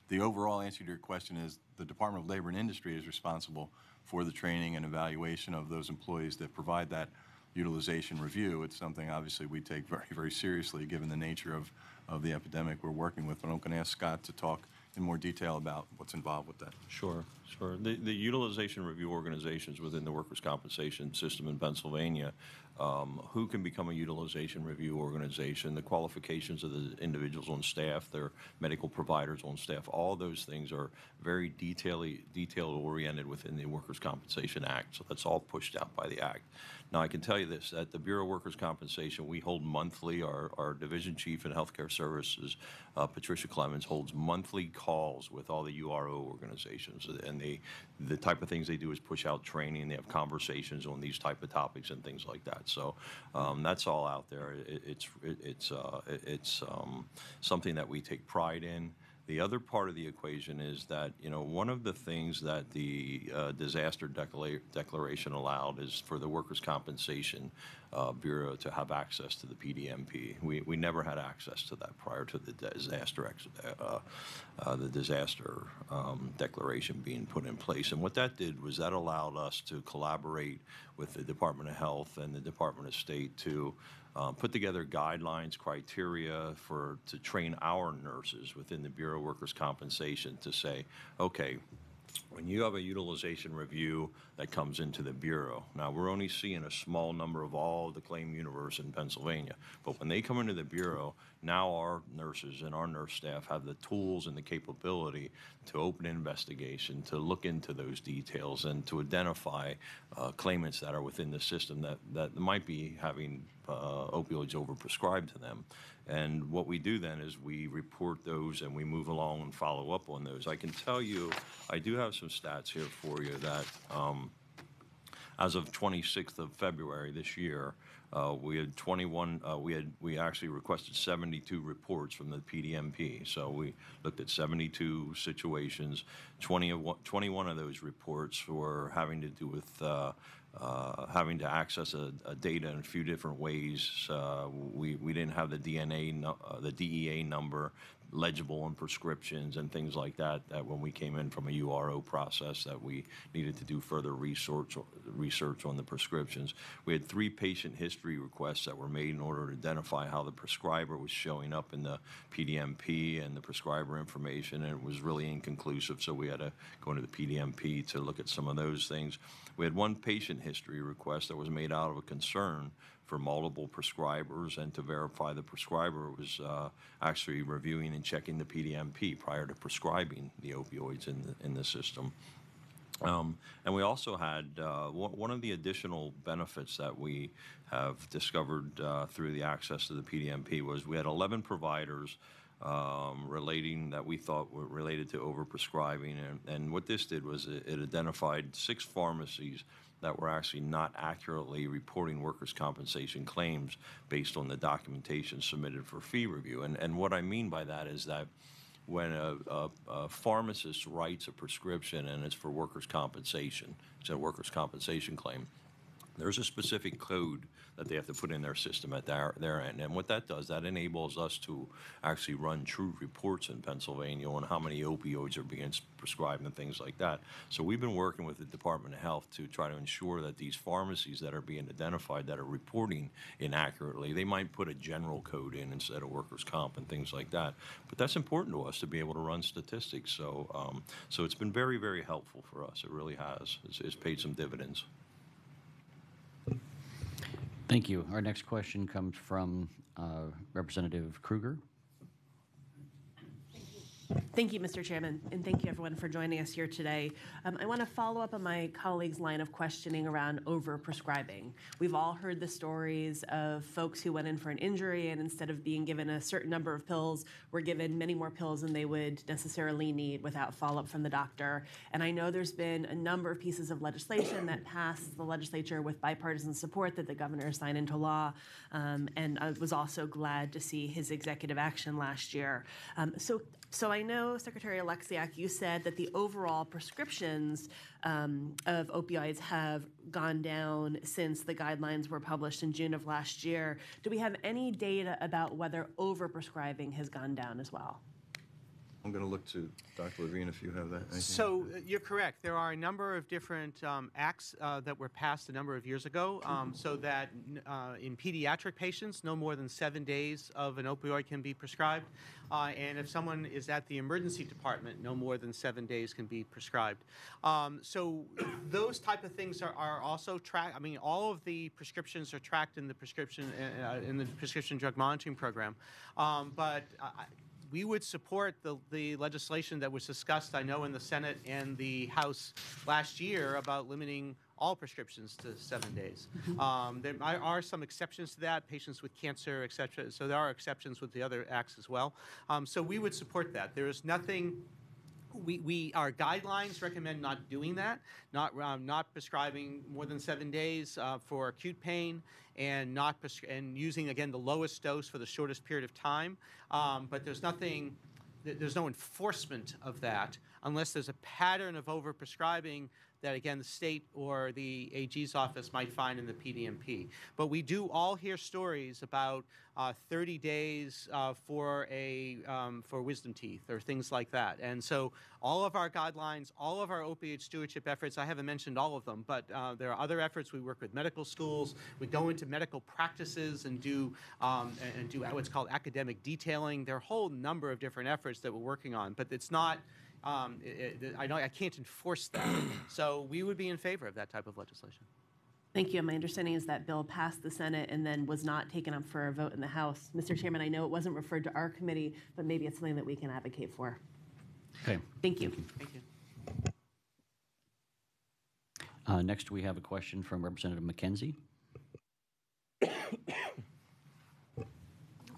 the overall answer to your question is the Department of Labor and Industry is responsible for the training and evaluation of those employees that provide that utilization review. It's something obviously we take very, very seriously given the nature of the epidemic we're working with. But I'm going to ask Scott to talk in more detail about what's involved with that. Sure, sure. The utilization review organizations within the workers' compensation system in Pennsylvania, who can become a utilization review organization, the qualifications of the individuals on staff, their medical providers on staff, all those things are very detail-oriented within the Workers' Compensation Act. So that's all pushed out by the Act. Now, I can tell you this, at the Bureau of Workers' Compensation, we hold monthly, our Division Chief in Healthcare Services, Patricia Clemens, holds monthly calls with all the URO organizations. And the type of things they do is push out training. They have conversations on these type of topics and things like that. So that's all out there. It's something that we take pride in. The other part of the equation is that, one of the things that the disaster declaration allowed is for the Workers' Compensation Bureau to have access to the PDMP. We never had access to that prior to the disaster declaration being put in place. And what that did was that allowed us to collaborate with the Department of Health and the Department of State to put together guidelines, criteria to train our nurses within the Bureau of Workers' Compensation to say, okay, when you have a utilization review that comes into the Bureau, now we're only seeing a small number of all the claim universe in Pennsylvania, but when they come into the Bureau, now our nurses and our nurse staff have the tools and the capability to open an investigation, to look into those details, and to identify claimants that are within the system that might be having opioids overprescribed to them. And what we do then is we report those and we move along and follow up on those. I can tell you, I do have some stats here for you that as of 26th of February this year, we had 21. We actually requested 72 reports from the PDMP. So we looked at 72 situations. 21 of those reports were having to do with having to access a data in a few different ways. We didn't have the the DEA number legible on prescriptions and things like that when we came in from a URO process that we needed to do further research on the prescriptions. We had 3 patient history requests that were made in order to identify how the prescriber was showing up in the PDMP and the prescriber information, and it was really inconclusive, so we had to go into the PDMP to look at some of those things. We had 1 patient history request that was made out of a concern for multiple prescribers and to verify the prescriber was actually reviewing and checking the PDMP prior to prescribing the opioids in the system. And we also had one of the additional benefits that we have discovered through the access to the PDMP was we had 11 providers that we thought were related to overprescribing. And what this did was it identified 6 pharmacies that were actually not accurately reporting workers' compensation claims based on the documentation submitted for fee review. And what I mean by that is that when a pharmacist writes a prescription and it's for workers' compensation, it's a workers' compensation claim, there's a specific code that they have to put in their system at their end. And what that does, that enables us to actually run true reports in Pennsylvania on how many opioids are being prescribed and things like that. So we've been working with the Department of Health to try to ensure that these pharmacies that are being identified that are reporting inaccurately, they might put a general code in instead of workers' comp and things like that. But that's important to us to be able to run statistics. So, so it's been very, very helpful for us. It really has. It's paid some dividends. Thank you. Our next question comes from Representative Kruger. Thank you, Mr. Chairman, and thank you, everyone, for joining us here today. I want to follow up on my colleague's line of questioning around overprescribing. We've all heard the stories of folks who went in for an injury and instead of being given a certain number of pills, were given many more pills than they would necessarily need without follow-up from the doctor. And I know there's been a number of pieces of legislation that passed the legislature with bipartisan support that the governor signed into law, and I was also glad to see his executive action last year. So I know know, Secretary Alexiak, you said that the overall prescriptions of opioids have gone down since the guidelines were published in June of last year. Do we have any data about whether overprescribing has gone down as well? I'm going to look to Dr. Levine if you have that. Anything? So you're correct. There are a number of different acts that were passed a number of years ago, so that in pediatric patients, no more than 7 days of an opioid can be prescribed, and if someone is at the emergency department, no more than 7 days can be prescribed. So those type of things are also tracked. I mean, all of the prescriptions are tracked in the prescription drug monitoring program, but we would support the legislation that was discussed, I know, in the Senate and the House last year about limiting all prescriptions to 7 days. There are some exceptions to that, patients with cancer, et cetera. So there are exceptions with the other acts as well. So we would support that. There is nothing. Our guidelines recommend not doing that, not prescribing more than 7 days for acute pain, and and using again the lowest dose for the shortest period of time. But there's no enforcement of that unless there's a pattern of overprescribing that, again, the state or the AG's office might find in the PDMP. But we do all hear stories about 30 days for wisdom teeth or things like that. And so all of our guidelines, all of our opioid stewardship efforts, I haven't mentioned all of them, but there are other efforts. We work with medical schools. We go into medical practices and do what's called academic detailing. There are a whole number of different efforts that we're working on, but it's not I can't enforce that. So we would be in favor of that type of legislation. Thank you. My understanding is that bill passed the Senate and then was not taken up for a vote in the House. Mr. Chairman, I know it wasn't referred to our committee, but maybe it's something that we can advocate for. Okay. Thank you. Thank you. Next, we have a question from Representative McKenzie.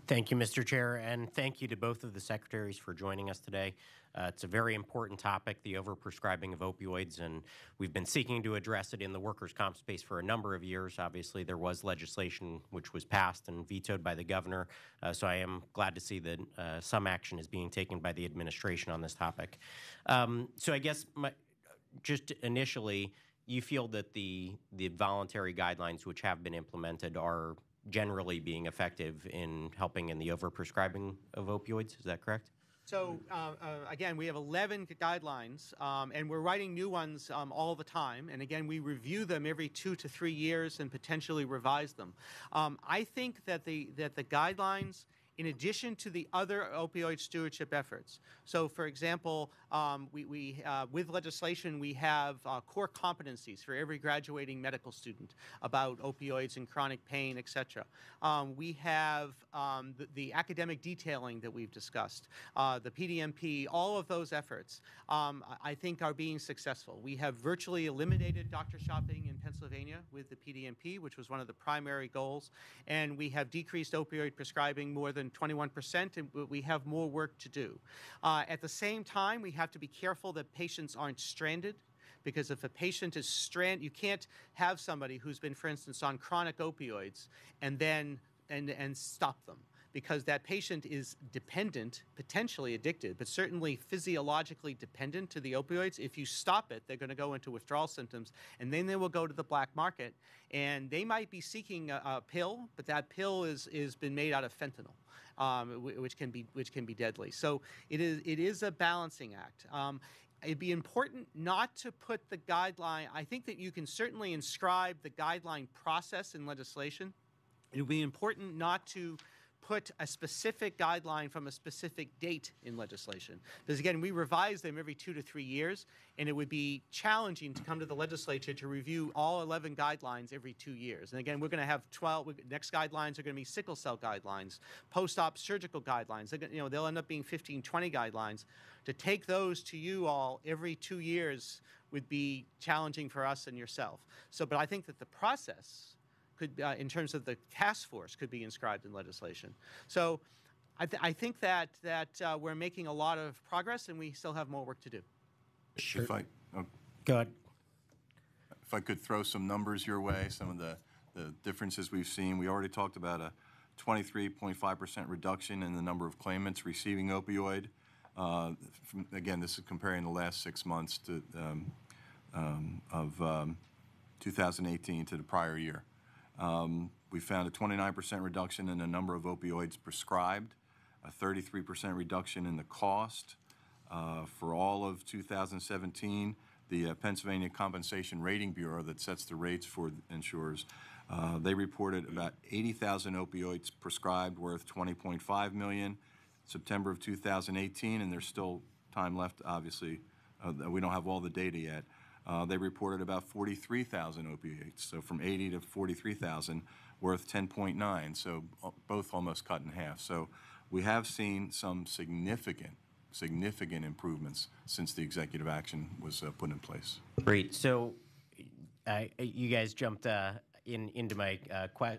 Thank you, Mr. Chair, and thank you to both of the secretaries for joining us today. It's a very important topic, the overprescribing of opioids, and we've been seeking to address it in the workers' comp space for a number of years. Obviously, there was legislation which was passed and vetoed by the governor, so I am glad to see that some action is being taken by the administration on this topic. So I guess just initially, you feel that the voluntary guidelines which have been implemented are generally being effective in helping in the overprescribing of opioids. Is that correct? So again, we have 11 guidelines, and we're writing new ones all the time. And again, we review them every 2 to 3 years and potentially revise them. I think that the guidelines, in addition to the other opioid stewardship efforts. So, for example, with legislation, we have core competencies for every graduating medical student about opioids and chronic pain, et cetera. We have the academic detailing that we've discussed, the PDMP, all of those efforts, I think are being successful. We have virtually eliminated doctor shopping in Pennsylvania with the PDMP, which was one of the primary goals, and we have decreased opioid prescribing more than 21%, and we have more work to do. At the same time, we have to be careful that patients aren't stranded, because if a patient is stranded, you can't have somebody who's been, for instance, on chronic opioids and then stop them, because that patient is dependent, potentially addicted, but certainly physiologically dependent to the opioids. If you stop it, they're going to go into withdrawal symptoms, and then they will go to the black market, and they might be seeking a pill, but that pill is been made out of fentanyl. Which can be deadly. So it is a balancing act. It'd be important not to put the guideline. I think that you can certainly inscribe the guideline process in legislation. It would be important not to put a specific guideline from a specific date in legislation. Because again, we revise them every 2 to 3 years, and it would be challenging to come to the legislature to review all 11 guidelines every 2 years. And again, we're going to have 12, next guidelines are going to be sickle cell guidelines, post-op surgical guidelines. They'll end up being 15, 20 guidelines. To take those to you all every 2 years would be challenging for us and yourself. But I think that the process could, in terms of the task force, could be inscribed in legislation. So I think that we're making a lot of progress, and we still have more work to do. Sure. Go ahead. If I could throw some numbers your way, some of the differences we've seen. We already talked about a 23.5% reduction in the number of claimants receiving opioid Again, this is comparing the last 6 months to, of 2018 to the prior year. We found a 29% reduction in the number of opioids prescribed, a 33% reduction in the cost. For all of 2017, the Pennsylvania Compensation Rating Bureau that sets the rates for insurers, they reported about 80,000 opioids prescribed worth $20.5 million. September of 2018, and there's still time left, obviously. We don't have all the data yet. They reported about 43,000 opioids, so from 80 to 43,000, worth 10.9, so both almost cut in half. So we have seen some significant improvements since the executive action was put in place. Great. So you guys jumped into my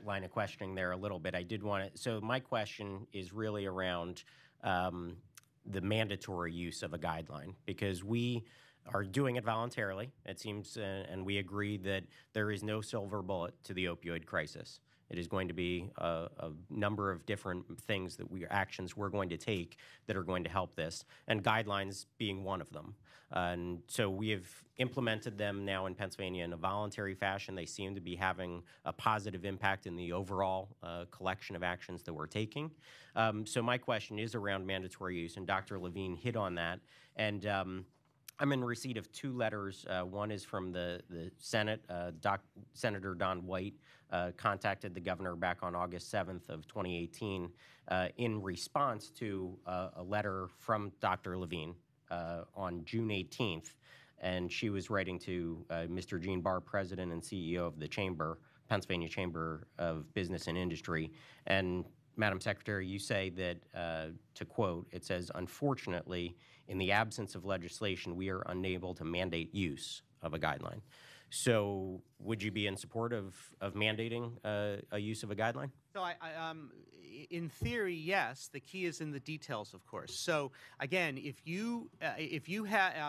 line of questioning there a little bit. I did want to, so my question is really around the mandatory use of a guideline, because we are doing it voluntarily, it seems, and we agree that there is no silver bullet to the opioid crisis. It is going to be a number of different things actions we're going to take that are going to help this, and guidelines being one of them. And so we have implemented them now in Pennsylvania in a voluntary fashion. They seem to be having a positive impact in the overall collection of actions that we're taking. So my question is around mandatory use, and Dr. Levine hit on that. And I'm in receipt of 2 letters. One is from the Senate. Senator Don White contacted the governor back on August 7th of 2018 in response to a letter from Dr. Levine on June 18th. And she was writing to Mr. Gene Barr, President and CEO of the Chamber, Pennsylvania Chamber of Business and Industry. And Madam Secretary, you say that, to quote, it says, "Unfortunately, in the absence of legislation, we are unable to mandate use of a guideline." So would you be in support of mandating a use of a guideline? So in theory, yes. The key is in the details, of course. So again, if you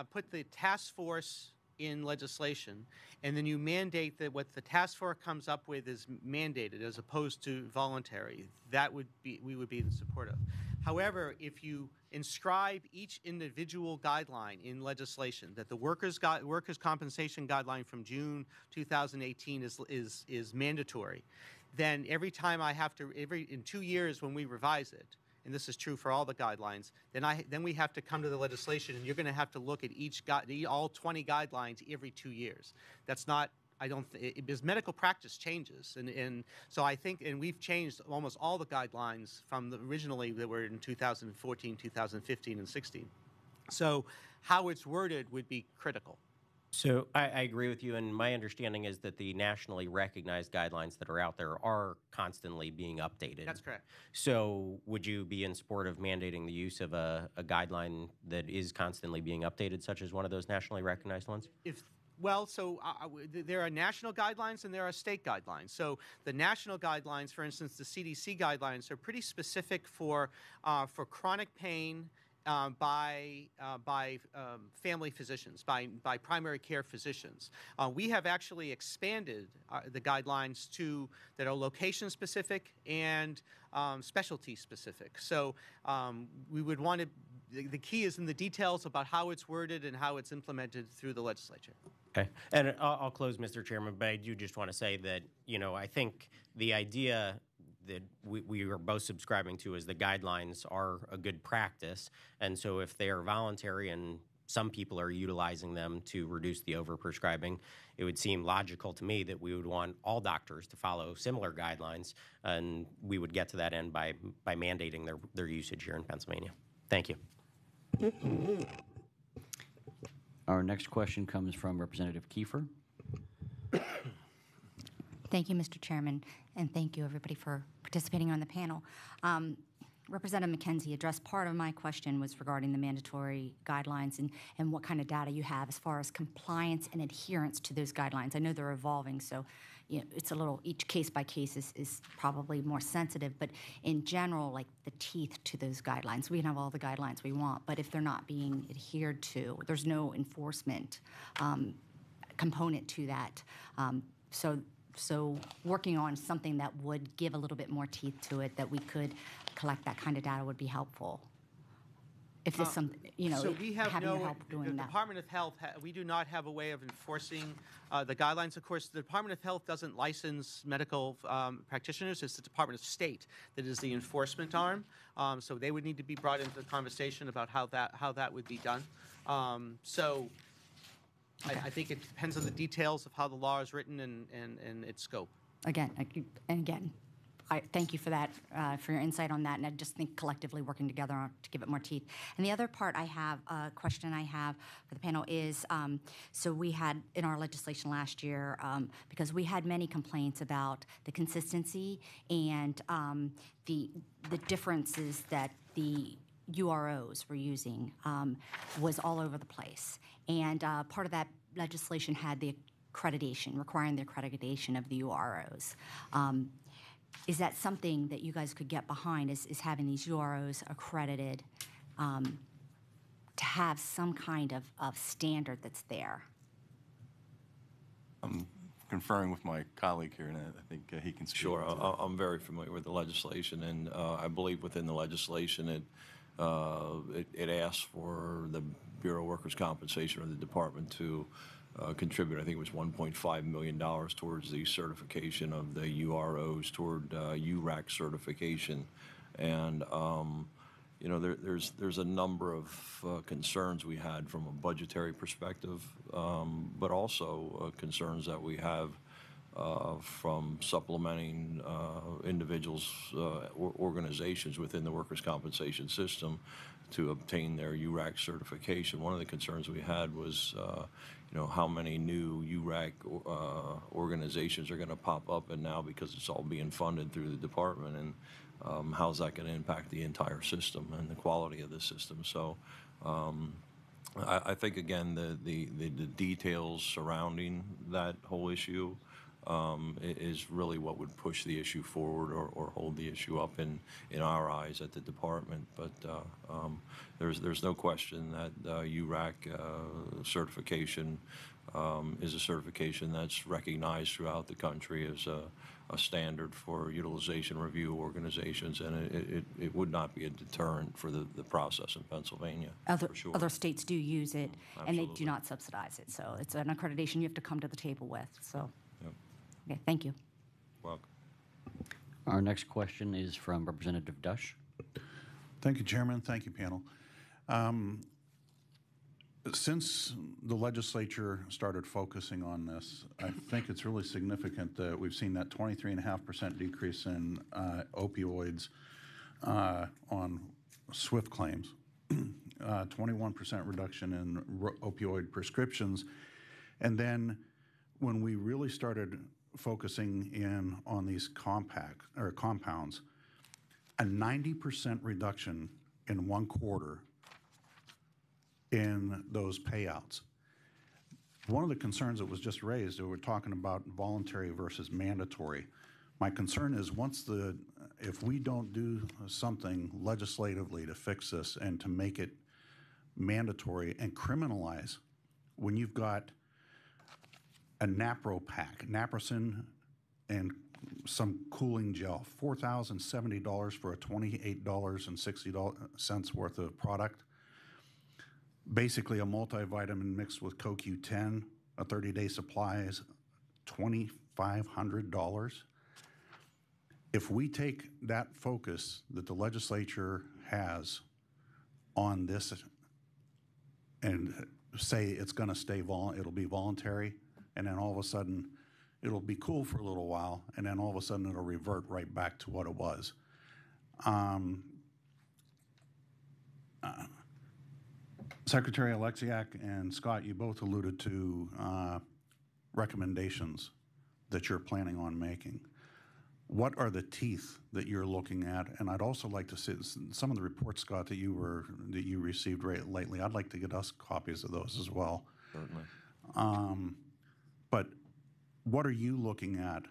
put the task force in legislation, and then you mandate that what the task force comes up with is mandated as opposed to voluntary, we would be in support of. However, if you inscribe each individual guideline in legislation, that the workers' compensation guideline from June 2018 is mandatory, then every time I have to, in 2 years when we revise it, and this is true for all the guidelines, then we have to come to the legislation, and you're going to have to look at all 20 guidelines every 2 years. That's not, because medical practice changes, and so I think, and we've changed almost all the guidelines from originally that were in 2014, 2015, and 16. So how it's worded would be critical. So I agree with you, and my understanding is that the nationally recognized guidelines that are out there are constantly being updated. That's correct. So would you be in support of mandating the use of a guideline that is constantly being updated, such as one of those nationally recognized ones? There are national guidelines and there are state guidelines. So the national guidelines, for instance, the CDC guidelines, are pretty specific for chronic pain, by family physicians, by primary care physicians. We have actually expanded the guidelines that are location specific and specialty specific. So we would want to, the key is in the details about how it's worded and how it's implemented through the legislature. Okay, and I'll close, Mr. Chairman, but I do just want to say that, I think the idea that we are both subscribing to is the guidelines are a good practice, and so if they are voluntary and some people are utilizing them to reduce the overprescribing, it would seem logical to me that we would want all doctors to follow similar guidelines, and we would get to that end by mandating their usage here in Pennsylvania. Thank you. Our next question comes from Representative Kiefer. Thank you, Mr. Chairman, and thank you, everybody, for participating on the panel. Representative McKenzie addressed part of my question was regarding the mandatory guidelines and what kind of data you have as far as compliance and adherence to those guidelines. I know they're evolving, so it's a little, each case by case is probably more sensitive, but in general, like the teeth to those guidelines. We can have all the guidelines we want, but if they're not being adhered to, there's no enforcement component to that. So working on something that would give a little bit more teeth to it, that we could collect that kind of data, would be helpful. if this something, So we have having your no, help doing the that. Department of Health, we do not have a way of enforcing the guidelines. Of course, the Department of Health doesn't license medical practitioners. It's the Department of State that is the enforcement arm. So they would need to be brought into the conversation about how that would be done. So I think it depends on the details of how the law is written and its scope. Again, I thank you for that, for your insight on that, and I just think collectively working together to give it more teeth. And the other part I have, question I have for the panel is, so we had in our legislation last year, because we had many complaints about the consistency and the differences that the UROs were using was all over the place. And part of that legislation had the accreditation, requiring the accreditation of the UROs. Is that something that you guys could get behind, is having these UROs accredited to have some kind of standard that's there? I'm conferring with my colleague here, and I think he can speak. Sure, to that. I'm very familiar with the legislation, and I believe within the legislation it asks for the Bureau of Workers' Compensation or the department to contribute, I think it was $1.5 million towards the certification of the UROs, toward URAC certification. And there's a number of concerns we had from a budgetary perspective, but also concerns that we have from supplementing individuals, organizations within the workers' compensation system to obtain their URAC certification. One of the concerns we had was, how many new URAC organizations are going to pop up, and now because it's all being funded through the department, and how's that going to impact the entire system and the quality of the system. So I think, again, the details surrounding that whole issue is really what would push the issue forward or hold the issue up in our eyes at the department. But there's no question that URAC certification is a certification that's recognized throughout the country as a standard for utilization review organizations, and it would not be a deterrent for the process in Pennsylvania. For sure. Other states do use it, and they do Absolutely. not subsidize it. So it's an accreditation you have to come to the table with. So, Yep. okay, thank you. Welcome. Our next question is from Representative Dush. Thank you, Chairman. Thank you, panel. Since the legislature started focusing on this, I think it's really significant that we've seen that 23.5% decrease in opioids on SWIFT claims, 21% reduction in opioid prescriptions, and then when we really started focusing in on these compounds, a 90% reduction in 1 quarter in those payouts. One of the concerns that was just raised, we're talking about voluntary versus mandatory. My concern is if we don't do something legislatively to fix this and to make it mandatory and criminalize, when you've got a Napro pack, naproxen and some cooling gel, $4,070 for a $28.60 worth of product. Basically a multivitamin mixed with CoQ10, a 30-day supply is $2,500. If we take that focus that the legislature has on this and say it's going to stay it'll be voluntary, and then all of a sudden it'll be cool for a little while, and then all of a sudden it'll revert right back to what it was. Secretary Alexiak and Scott, you both alluded to recommendations that you're planning on making. What are the teeth that you're looking at? And I'd also like to see some of the reports, Scott, that you received lately. I'd like to get us copies of those as well. Certainly. But what are you looking at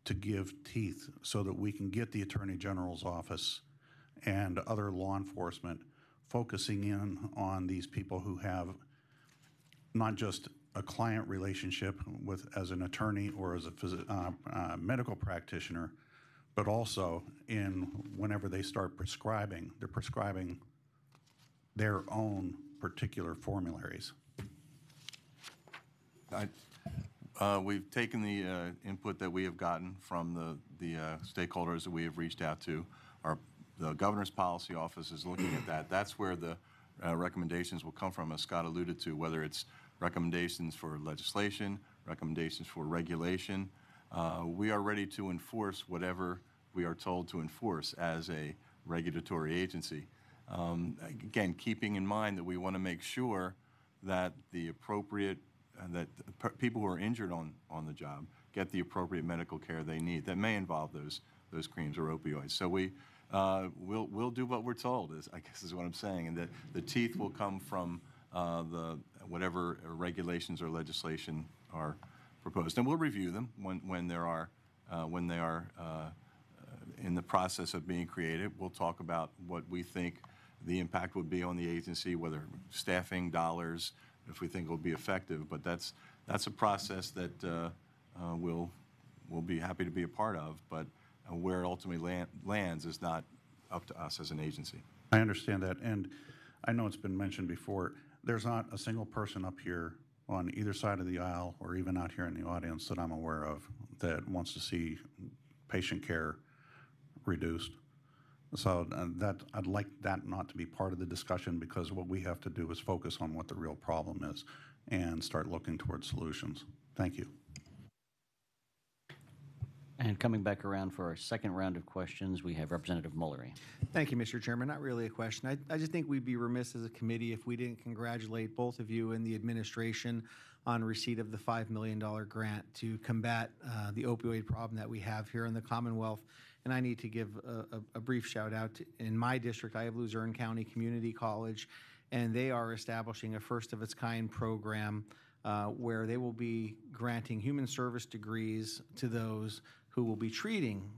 to give teeth so that we can get the Attorney General's office and other law enforcement focusing in on these people who have not just a client relationship as an attorney or as a medical practitioner, but also whenever they start prescribing, they're prescribing their own particular formularies? We've taken the input that we have gotten from the stakeholders that we have reached out to. The Governor's Policy Office is looking at that. That's where the recommendations will come from, as Scott alluded to, whether it's recommendations for legislation, recommendations for regulation. We are ready to enforce whatever we are told to enforce as a regulatory agency. Again, keeping in mind that we want to make sure that the appropriate people who are injured on the job get the appropriate medical care they need. That may involve those creams or opioids. So we'll do what we're told, I guess is what I'm saying, and that the teeth will come from whatever regulations or legislation are proposed, and we'll review them when they are in the process of being created. We'll talk about what we think the impact would be on the agency, whether staffing, dollars, if we think it will be effective. But that's a process that we'll be happy to be a part of. But where it ultimately lands is not up to us as an agency. I understand that, and I know it's been mentioned before, there's not a single person up here on either side of the aisle or even out here in the audience that I'm aware of that wants to see patient care reduced. So I'd like that not to be part of the discussion, because what we have to do is focus on what the real problem is and start looking towards solutions. Thank you. And coming back around for our second round of questions, we have Representative Mullery. Thank you, Mr. Chairman. Not really a question. I just think we'd be remiss as a committee if we didn't congratulate both of you and the administration on receipt of the $5 million grant to combat the opioid problem that we have here in the Commonwealth. And I need to give a brief shout out. In my district, I have Luzerne County Community College, and they are establishing a first-of-its-kind program where they will be granting human service degrees to those who will be treating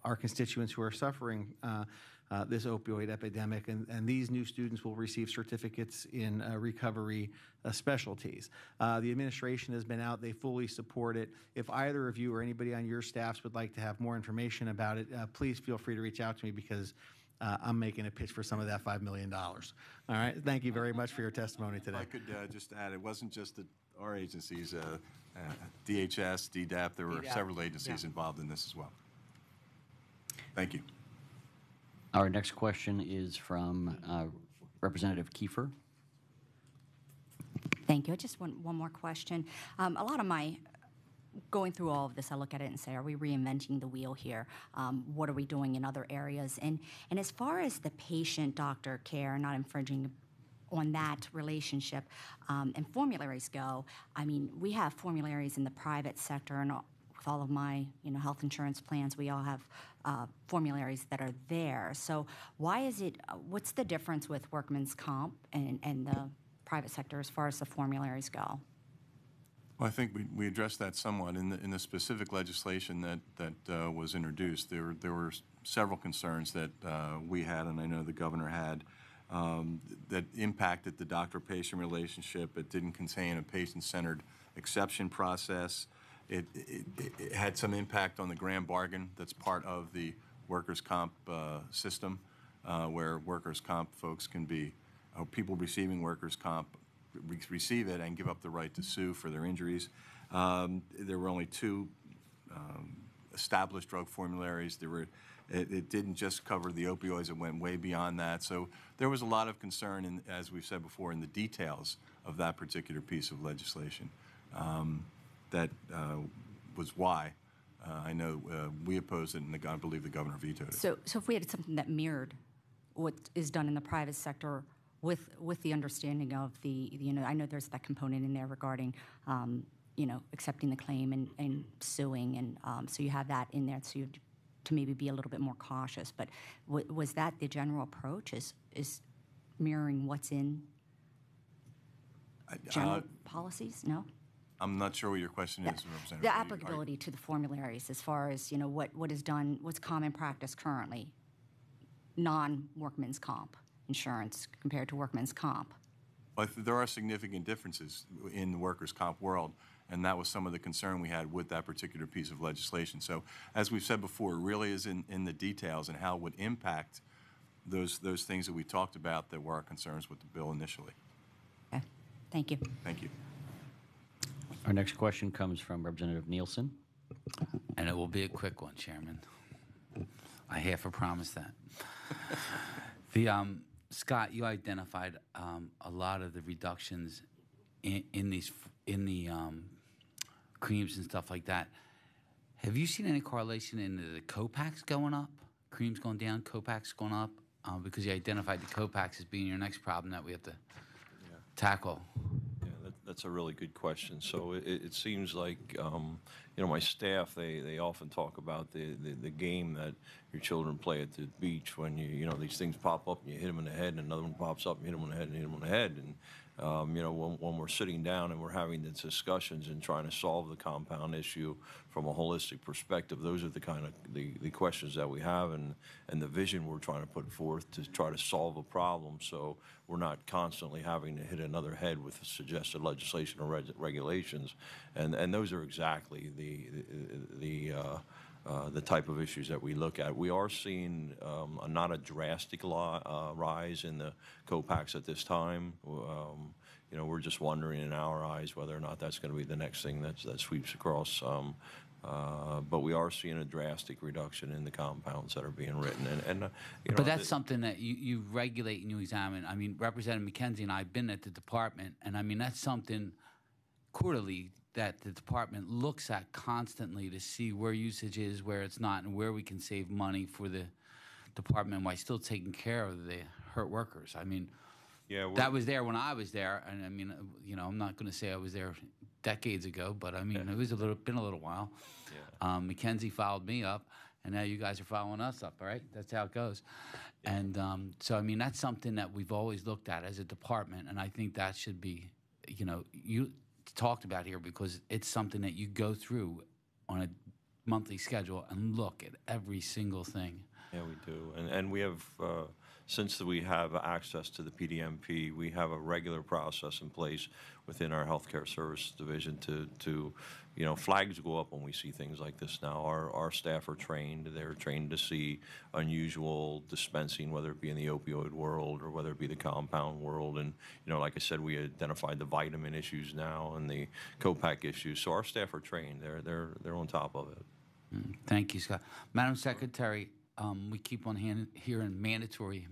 our constituents who are suffering this opioid epidemic, and these new students will receive certificates in recovery specialties. The administration has been out. They fully support it. If either of you or anybody on your staffs would like to have more information about it, please feel free to reach out to me, because I'm making a pitch for some of that $5 million. All right. Thank you very much for your testimony today. If I could just add, it wasn't just our agencies, DHS, DDAP, there were several agencies involved in this as well. Thank you. Our next question is from Representative Kiefer. Thank you. I just want one more question. A lot of my going through all of this, I look at it and say, are we reinventing the wheel here? What are we doing in other areas? And as far as the patient-doctor care, not infringing on that relationship, and formularies go, I mean, we have formularies in the private sector, and with all of my health insurance plans, we all have formularies that are there. So why is it, what's the difference with workman's comp and the private sector as far as the formularies go? Well, I think we addressed that somewhat in the specific legislation that was introduced. There were several concerns that we had, and I know the governor had, that impacted the doctor-patient relationship. It didn't contain a patient-centered exception process. It had some impact on the grand bargain that's part of the workers' comp system, where workers' comp folks can be, people receiving workers' comp receive it and give up the right to sue for their injuries. There were only 2 established drug formularies. It didn't just cover the opioids, it went way beyond that. So there was a lot of concern, as we've said before, in the details of that particular piece of legislation. That was why I know we opposed it, and I believe the governor vetoed it. So if we had something that mirrored what is done in the private sector with the understanding of I know there's that component in there regarding, accepting the claim and suing, and so you have that in there, so you to maybe be a little bit more cautious. But was that the general approach? Is mirroring what's in general policies? No. I'm not sure what your question is, Representative. The applicability to the formularies, as far as what is done, what's common practice currently, non-workman's comp insurance compared to workman's comp. Well, there are significant differences in the workers' comp world, and that was some of the concern we had with that particular piece of legislation. So, as we've said before, it really is in the details and how it would impact those things that we talked about that were our concerns with the bill initially. Okay, thank you. Thank you. Our next question comes from Representative Nielsen. And it will be a quick one, Chairman. I half a promise that. Scott, you identified a lot of the reductions in the creams and stuff like that. Have you seen any correlation in the co-packs going up? Creams going down, co-packs going up? Because you identified the co-packs as being your next problem that we have to tackle. Yeah, that's a really good question. So it seems like, my staff, they often talk about the game that your children play at the beach when these things pop up and you hit them in the head and another one pops up and you hit them in the head and hit them in the head. And, when we're sitting down and we're having the discussions and trying to solve the compound issue from a holistic perspective, those are the kind of the questions that we have and the vision we're trying to put forth to try to solve a problem, so we're not constantly having to hit another head with suggested legislation or regulations. And those are exactly the type of issues that we look at. We are seeing not a drastic rise in the co-packs at this time. We're just wondering in our eyes whether or not that's going to be the next thing that sweeps across. But we are seeing a drastic reduction in the compounds that are being written. But that's something that you regulate and you examine. I mean, Representative McKenzie and I have been at the department, and I mean, that's something quarterly that the department looks at constantly to see where usage is, where it's not, and where we can save money for the department while still taking care of the hurt workers. I mean, that was there when I was there, and I mean, I'm not going to say I was there decades ago, but I mean, it was been a little while. Yeah. McKenzie followed me up, and now you guys are following us up, all right? That's how it goes. Yeah. And so, I mean, that's something that we've always looked at as a department, and I think that should be, you talked about here because it's something that you go through on a monthly schedule and look at every single thing. Yeah, we do. And we have, since we have access to the PDMP, we have a regular process in place within our healthcare services division to flags go up when we see things like this now. Our staff are trained. They're trained to see unusual dispensing, whether it be in the opioid world or whether it be the compound world. And, like I said, we identified the vitamin issues now and the co-pack issues. So our staff are trained. They're on top of it. Thank you, Scott. Madam Secretary, we keep on hearing mandatory.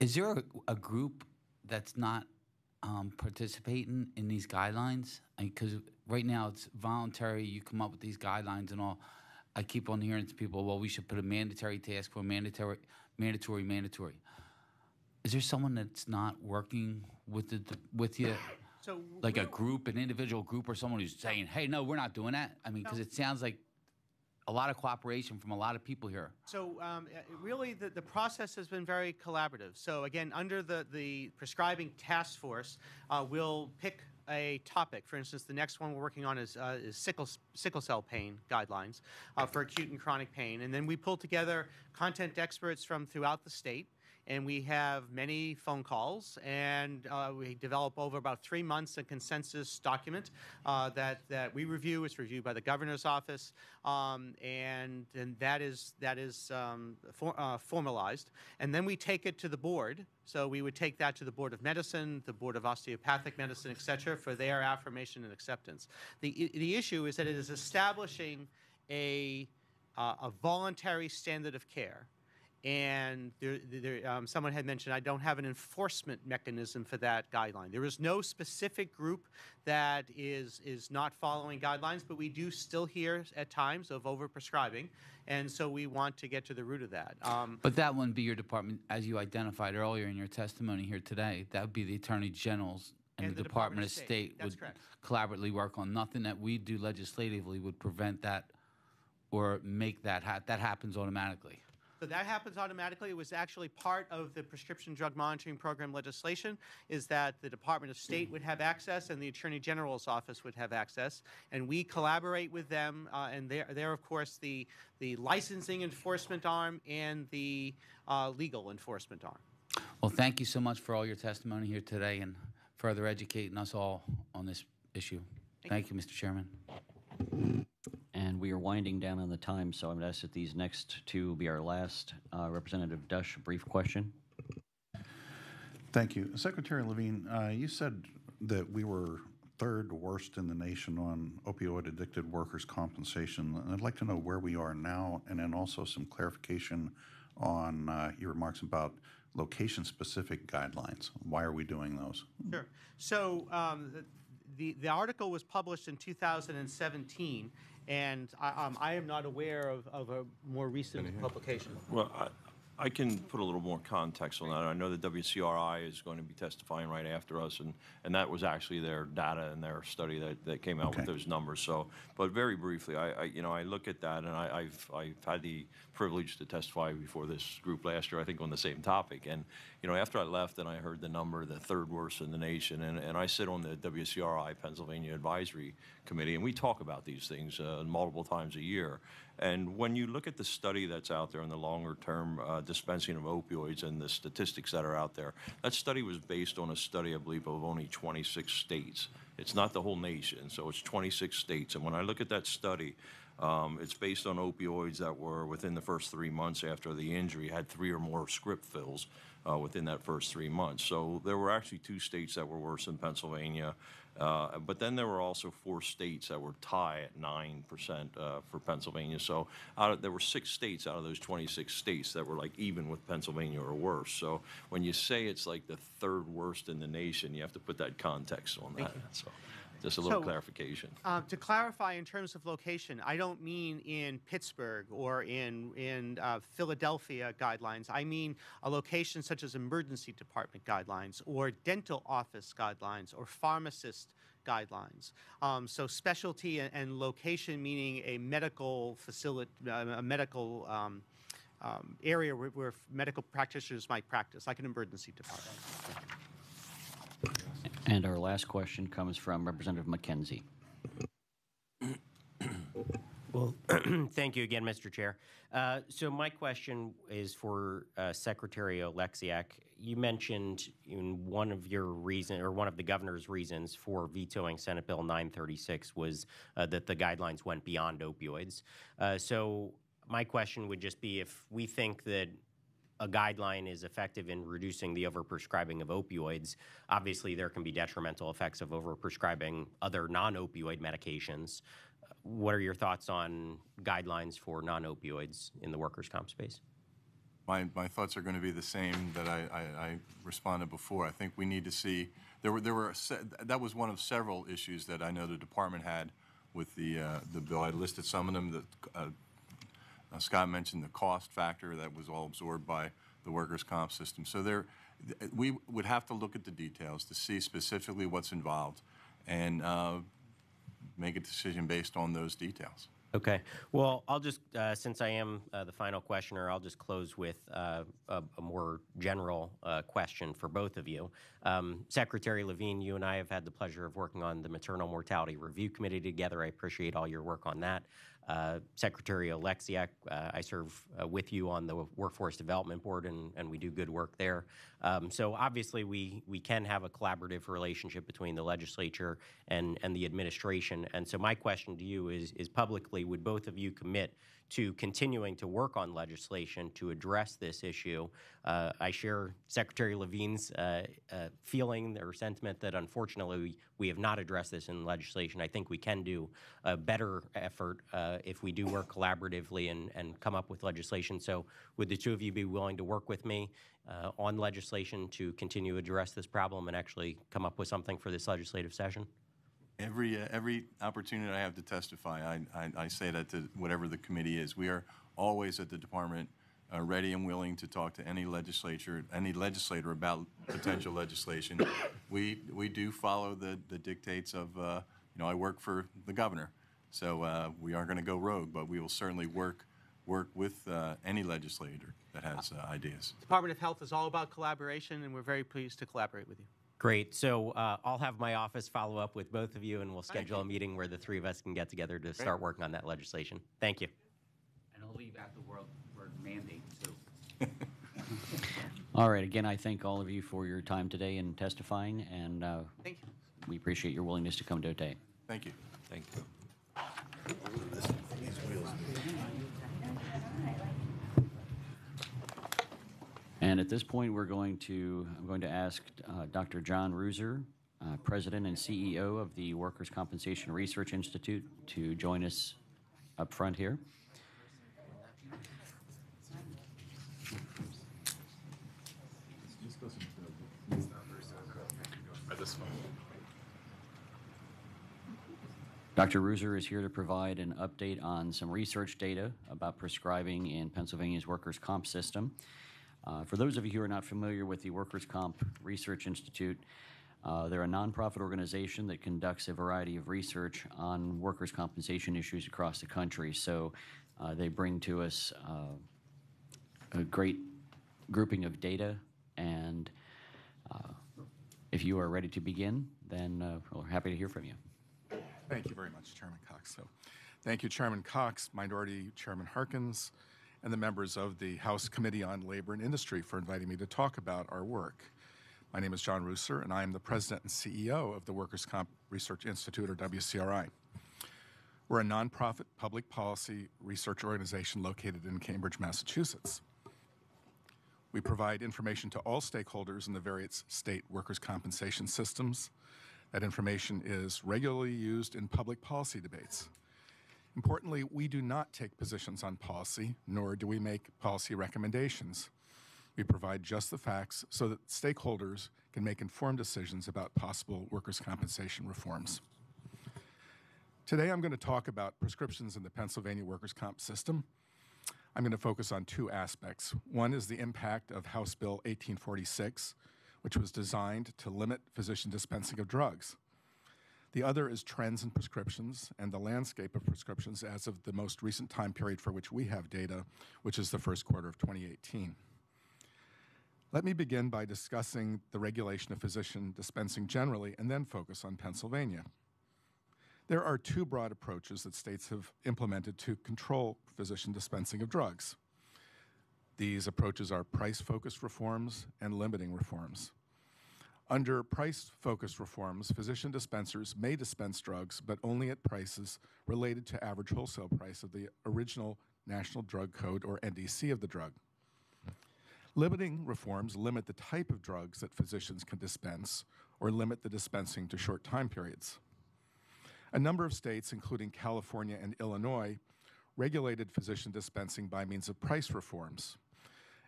Is there a group that's not participating in these guidelines? Because right now it's voluntary. You come up with these guidelines and all. I keep on hearing to people, well, we should put a mandatory task for mandatory. Is there someone that's not working with you? So like a group, an individual group, or someone who's saying, hey, no, we're not doing that? I mean, because it sounds like a lot of cooperation from a lot of people here. So really, the process has been very collaborative. So again, under the prescribing task force, we'll pick a topic. For instance, the next one we're working on is sickle cell pain guidelines for acute and chronic pain. And then we pull together content experts from throughout the state. And we have many phone calls, and we develop over about 3 months a consensus document that we review. It's reviewed by the governor's office, and that is formalized. And then we take it to the board. So we would take that to the Board of Medicine, the Board of Osteopathic Medicine, et cetera, for their affirmation and acceptance. The issue is that it is establishing a voluntary standard of care. And someone had mentioned I don't have an enforcement mechanism for that guideline. There is no specific group that is not following guidelines, but we do still hear at times of overprescribing, and so we want to get to the root of that. But that wouldn't be your department, as you identified earlier in your testimony here today. That would be the Attorney General's and the Department of State would collaboratively work on. Nothing that we do legislatively would prevent that or make that that happens automatically. So that happens automatically. It was actually part of the Prescription Drug Monitoring Program legislation, is that the Department of State would have access and the Attorney General's office would have access. And we collaborate with them, and they're of course, the licensing enforcement arm and the legal enforcement arm. Well, thank you so much for all your testimony here today and further educating us all on this issue. Thank you, Mr. Chairman. And we we are winding down on the time, so I'm going to ask that these next two will be our last. Representative Dush, a brief question. Thank you. Secretary Levine, you said that we were third worst in the nation on opioid-addicted workers' compensation. I'd like to know where we are now, and then also some clarification on your remarks about location-specific guidelines. Why are we doing those? Sure. So the article was published in 2017, and I am not aware of a more recent publication. Well, I can put a little more context on that. I know the WCRI is going to be testifying right after us, and that was actually their data and their study that came out with those numbers. So, but very briefly, I look at that, and I've had the privilege to testify before this group last year, I think, on the same topic. And after I left and I heard the number, the third worst in the nation, and I sit on the WCRI Pennsylvania Advisory Committee, and we talk about these things multiple times a year. And when you look at the study that's out there on the longer-term dispensing of opioids and the statistics that are out there, that study was based on a study, I believe, of only 26 states. It's not the whole nation, so it's 26 states. And when I look at that study, it's based on opioids that were within the first 3 months after the injury, had 3 or more script fills within that first 3 months. So there were actually 2 states that were worse than Pennsylvania. But then there were also 4 states that were tied at 9% for Pennsylvania. So there were 6 states out of those 26 states that were like even with Pennsylvania or worse. So when you say it's like the third worst in the nation, you have to put that context on that. So just a little clarification. To clarify, in terms of location, I don't mean in Pittsburgh or in Philadelphia guidelines. I mean a location such as emergency department guidelines or dental office guidelines or pharmacist guidelines. So specialty and location meaning a medical facility, a medical area where medical practitioners might practice, like an emergency department. And our last question comes from Representative McKenzie. Well, thank you again, Mr. Chair. So my question is for Secretary Oleksiak. You mentioned in one of the governor's reasons for vetoing Senate Bill 936 was that the guidelines went beyond opioids. So my question would just be, if we think that a guideline is effective in reducing the overprescribing of opioids, obviously there can be detrimental effects of overprescribing other non-opioid medications. What are your thoughts on guidelines for non-opioids in the workers' comp space? My thoughts are going to be the same that I responded before. I think we need to see that was one of several issues that I know the department had with the bill. I listed some of them. Scott mentioned the cost factor that was all absorbed by the workers' comp system. So we would have to look at the details to see specifically what's involved and make a decision based on those details. Okay. Well, I'll just, since I am the final questioner, I'll just close with a more general question for both of you. Secretary Levine, you and I have had the pleasure of working on the Maternal Mortality Review Committee together. I appreciate all your work on that. Secretary Oleksiak, I serve with you on the Workforce Development Board, and we do good work there. So obviously we can have a collaborative relationship between the legislature and the administration. And so my question to you is publicly, would both of you commit to continuing to work on legislation to address this issue? I share Secretary Levine's feeling or sentiment that unfortunately we have not addressed this in legislation. I think we can do a better effort if we do work collaboratively and come up with legislation. So would the two of you be willing to work with me on legislation to continue to address this problem and actually come up with something for this legislative session? Every opportunity I have to testify, I say that to whatever the committee is. We are always at the department ready and willing to talk to any legislator about potential legislation. We do follow the dictates of, I work for the governor, so we aren't going to go rogue, but we will certainly work with any legislator that has ideas. Department of Health is all about collaboration, and we're very pleased to collaborate with you. Great. So I'll have my office follow up with both of you, and we'll schedule a meeting where the three of us can get together to start working on that legislation. Thank you. And I'll leave out the word mandate, too. All right. Again, I thank all of you for your time today in testifying, and thank you. We appreciate your willingness to come today. Thank you. Thank you. And at this point, I'm going to ask Dr. John Reuser, President and CEO of the Workers' Compensation Research Institute, to join us up front here. Dr. Reuser is here to provide an update on some research data about prescribing in Pennsylvania's workers' comp system. For those of you who are not familiar with the Workers' Comp Research Institute, they're a nonprofit organization that conducts a variety of research on workers' compensation issues across the country. So they bring to us a great grouping of data, and if you are ready to begin, then we're happy to hear from you. Thank you very much, Chairman Cox. So, thank you, Chairman Cox, Minority Chairman Harkins, and the members of the House Committee on Labor and Industry for inviting me to talk about our work. My name is John Reuser, and I am the President and CEO of the Workers' Comp Research Institute, or WCRI. We're a nonprofit public policy research organization located in Cambridge, Massachusetts. We provide information to all stakeholders in the various state workers' compensation systems. That information is regularly used in public policy debates. Importantly, we do not take positions on policy, nor do we make policy recommendations. We provide just the facts so that stakeholders can make informed decisions about possible workers' compensation reforms. Today, I'm going to talk about prescriptions in the Pennsylvania workers' comp system. I'm going to focus on two aspects. One is the impact of House Bill 1846, which was designed to limit physician dispensing of drugs. The other is trends in prescriptions and the landscape of prescriptions as of the most recent time period for which we have data, which is the first quarter of 2018. Let me begin by discussing the regulation of physician dispensing generally and then focus on Pennsylvania. There are two broad approaches that states have implemented to control physician dispensing of drugs. These approaches are price-focused reforms and limiting reforms. Under price-focused reforms, physician dispensers may dispense drugs, but only at prices related to average wholesale price of the original National Drug Code, or NDC, of the drug. Limiting reforms limit the type of drugs that physicians can dispense or limit the dispensing to short time periods. A number of states, including California and Illinois, regulated physician dispensing by means of price reforms.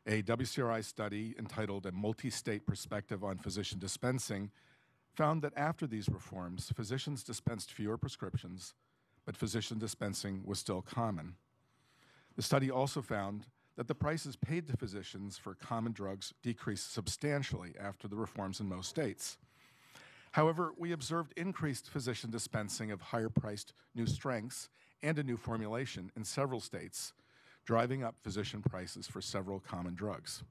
A WCRI study entitled A Multi-State Perspective on Physician Dispensing found that after these reforms, physicians dispensed fewer prescriptions, but physician dispensing was still common. The study also found that the prices paid to physicians for common drugs decreased substantially after the reforms in most states. However, we observed increased physician dispensing of higher-priced new strengths and a new formulation in several states, driving up physician prices for several common drugs.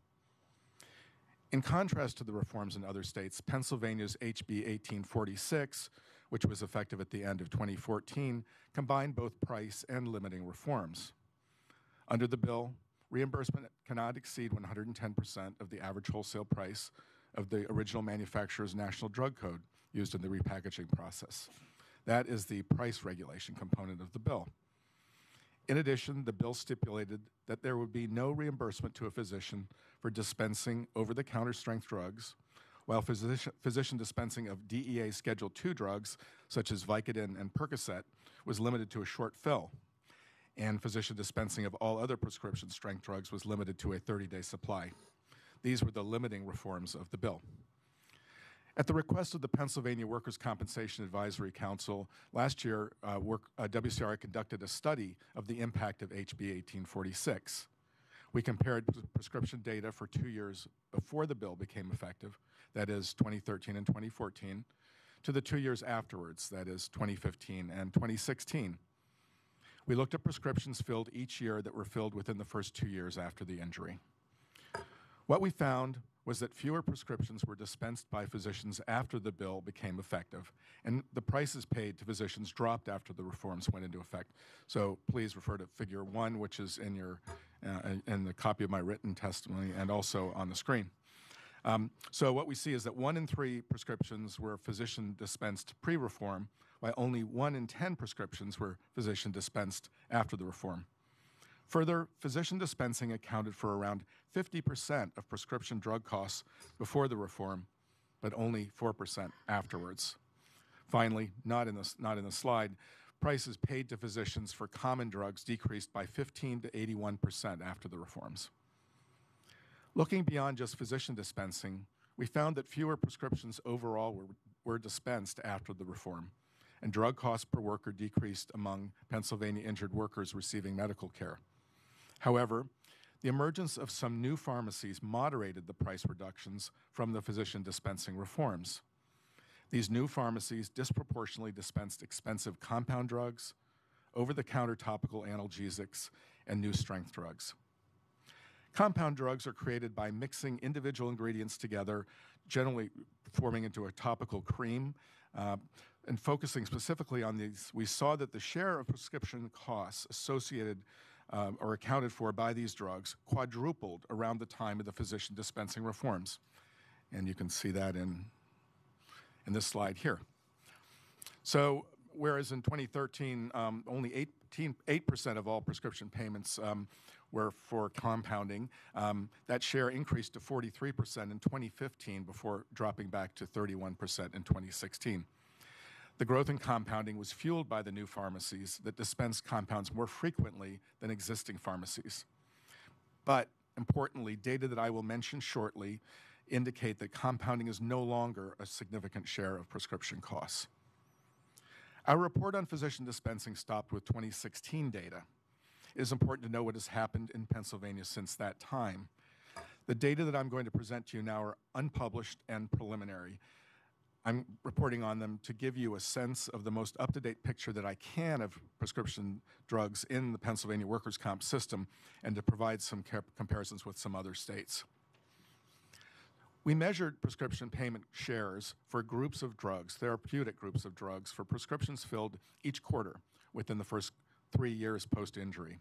In contrast to the reforms in other states, Pennsylvania's HB 1846, which was effective at the end of 2014, combined both price and limiting reforms. Under the bill, reimbursement cannot exceed 110% of the average wholesale price of the original manufacturer's National Drug Code used in the repackaging process. That is the price regulation component of the bill. In addition, the bill stipulated that there would be no reimbursement to a physician for dispensing over-the-counter strength drugs, while physician dispensing of DEA Schedule II drugs, such as Vicodin and Percocet, was limited to a short fill, and physician dispensing of all other prescription strength drugs was limited to a 30-day supply. These were the limiting reforms of the bill. At the request of the Pennsylvania Workers' Compensation Advisory Council, last year, WCRI conducted a study of the impact of HB 1846. We compared prescription data for 2 years before the bill became effective, that is 2013 and 2014, to the 2 years afterwards, that is 2015 and 2016. We looked at prescriptions filled each year that were filled within the first 2 years after the injury. What we found was that fewer prescriptions were dispensed by physicians after the bill became effective, and the prices paid to physicians dropped after the reforms went into effect. So please refer to Figure 1, which is in the copy of my written testimony and also on the screen. So what we see is that 1 in 3 prescriptions were physician dispensed pre-reform, while only 1 in 10 prescriptions were physician dispensed after the reform. Further, physician dispensing accounted for around 50% of prescription drug costs before the reform, but only 4% afterwards. Finally, not in the slide, prices paid to physicians for common drugs decreased by 15 to 81% after the reforms. Looking beyond just physician dispensing, we found that fewer prescriptions overall were dispensed after the reform, and drug costs per worker decreased among Pennsylvania injured workers receiving medical care. However, the emergence of some new pharmacies moderated the price reductions from the physician dispensing reforms. These new pharmacies disproportionately dispensed expensive compound drugs, over-the-counter topical analgesics, and new strength drugs. Compound drugs are created by mixing individual ingredients together, generally forming into a topical cream. And focusing specifically on these, we saw that the share of prescription costs associated or accounted for by these drugs quadrupled around the time of the physician dispensing reforms. And you can see that in this slide here. So whereas in 2013, only 8% of all prescription payments were for compounding, that share increased to 43% in 2015 before dropping back to 31% in 2016. The growth in compounding was fueled by the new pharmacies that dispensed compounds more frequently than existing pharmacies. But importantly, data that I will mention shortly indicate that compounding is no longer a significant share of prescription costs. Our report on physician dispensing stopped with 2016 data. It is important to know what has happened in Pennsylvania since that time. The data that I'm going to present to you now are unpublished and preliminary. I'm reporting on them to give you a sense of the most up-to-date picture that I can of prescription drugs in the Pennsylvania workers' comp system and to provide some comparisons with some other states. We measured prescription payment shares for groups of drugs, therapeutic groups of drugs, for prescriptions filled each quarter within the first 3 years post-injury.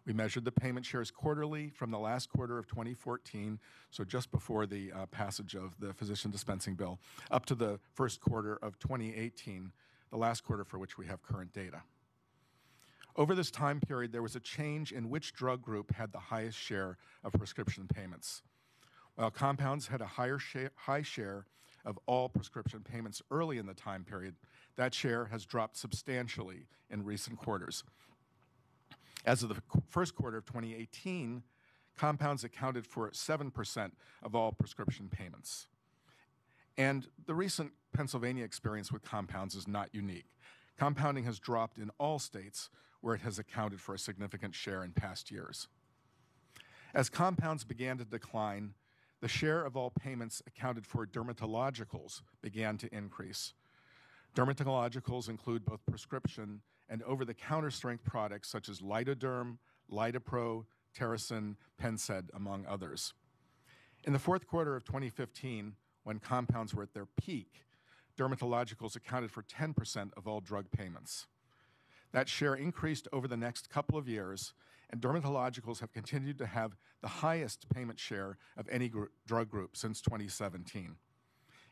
We measured the payment shares quarterly from the last quarter of 2014, so just before the passage of the physician dispensing bill, up to the first quarter of 2018, the last quarter for which we have current data. Over this time period, there was a change in which drug group had the highest share of prescription payments. While compounds had a high share of all prescription payments early in the time period, that share has dropped substantially in recent quarters. As of the first quarter of 2018, compounds accounted for 7% of all prescription payments. And the recent Pennsylvania experience with compounds is not unique. Compounding has dropped in all states where it has accounted for a significant share in past years. As compounds began to decline, the share of all payments accounted for dermatologicals began to increase. Dermatologicals include both prescription and over-the-counter strength products such as Lidoderm, Lidopro, Terracin, Pensed, among others. In the fourth quarter of 2015, when compounds were at their peak, dermatologicals accounted for 10% of all drug payments. That share increased over the next couple of years, and dermatologicals have continued to have the highest payment share of any drug group since 2017.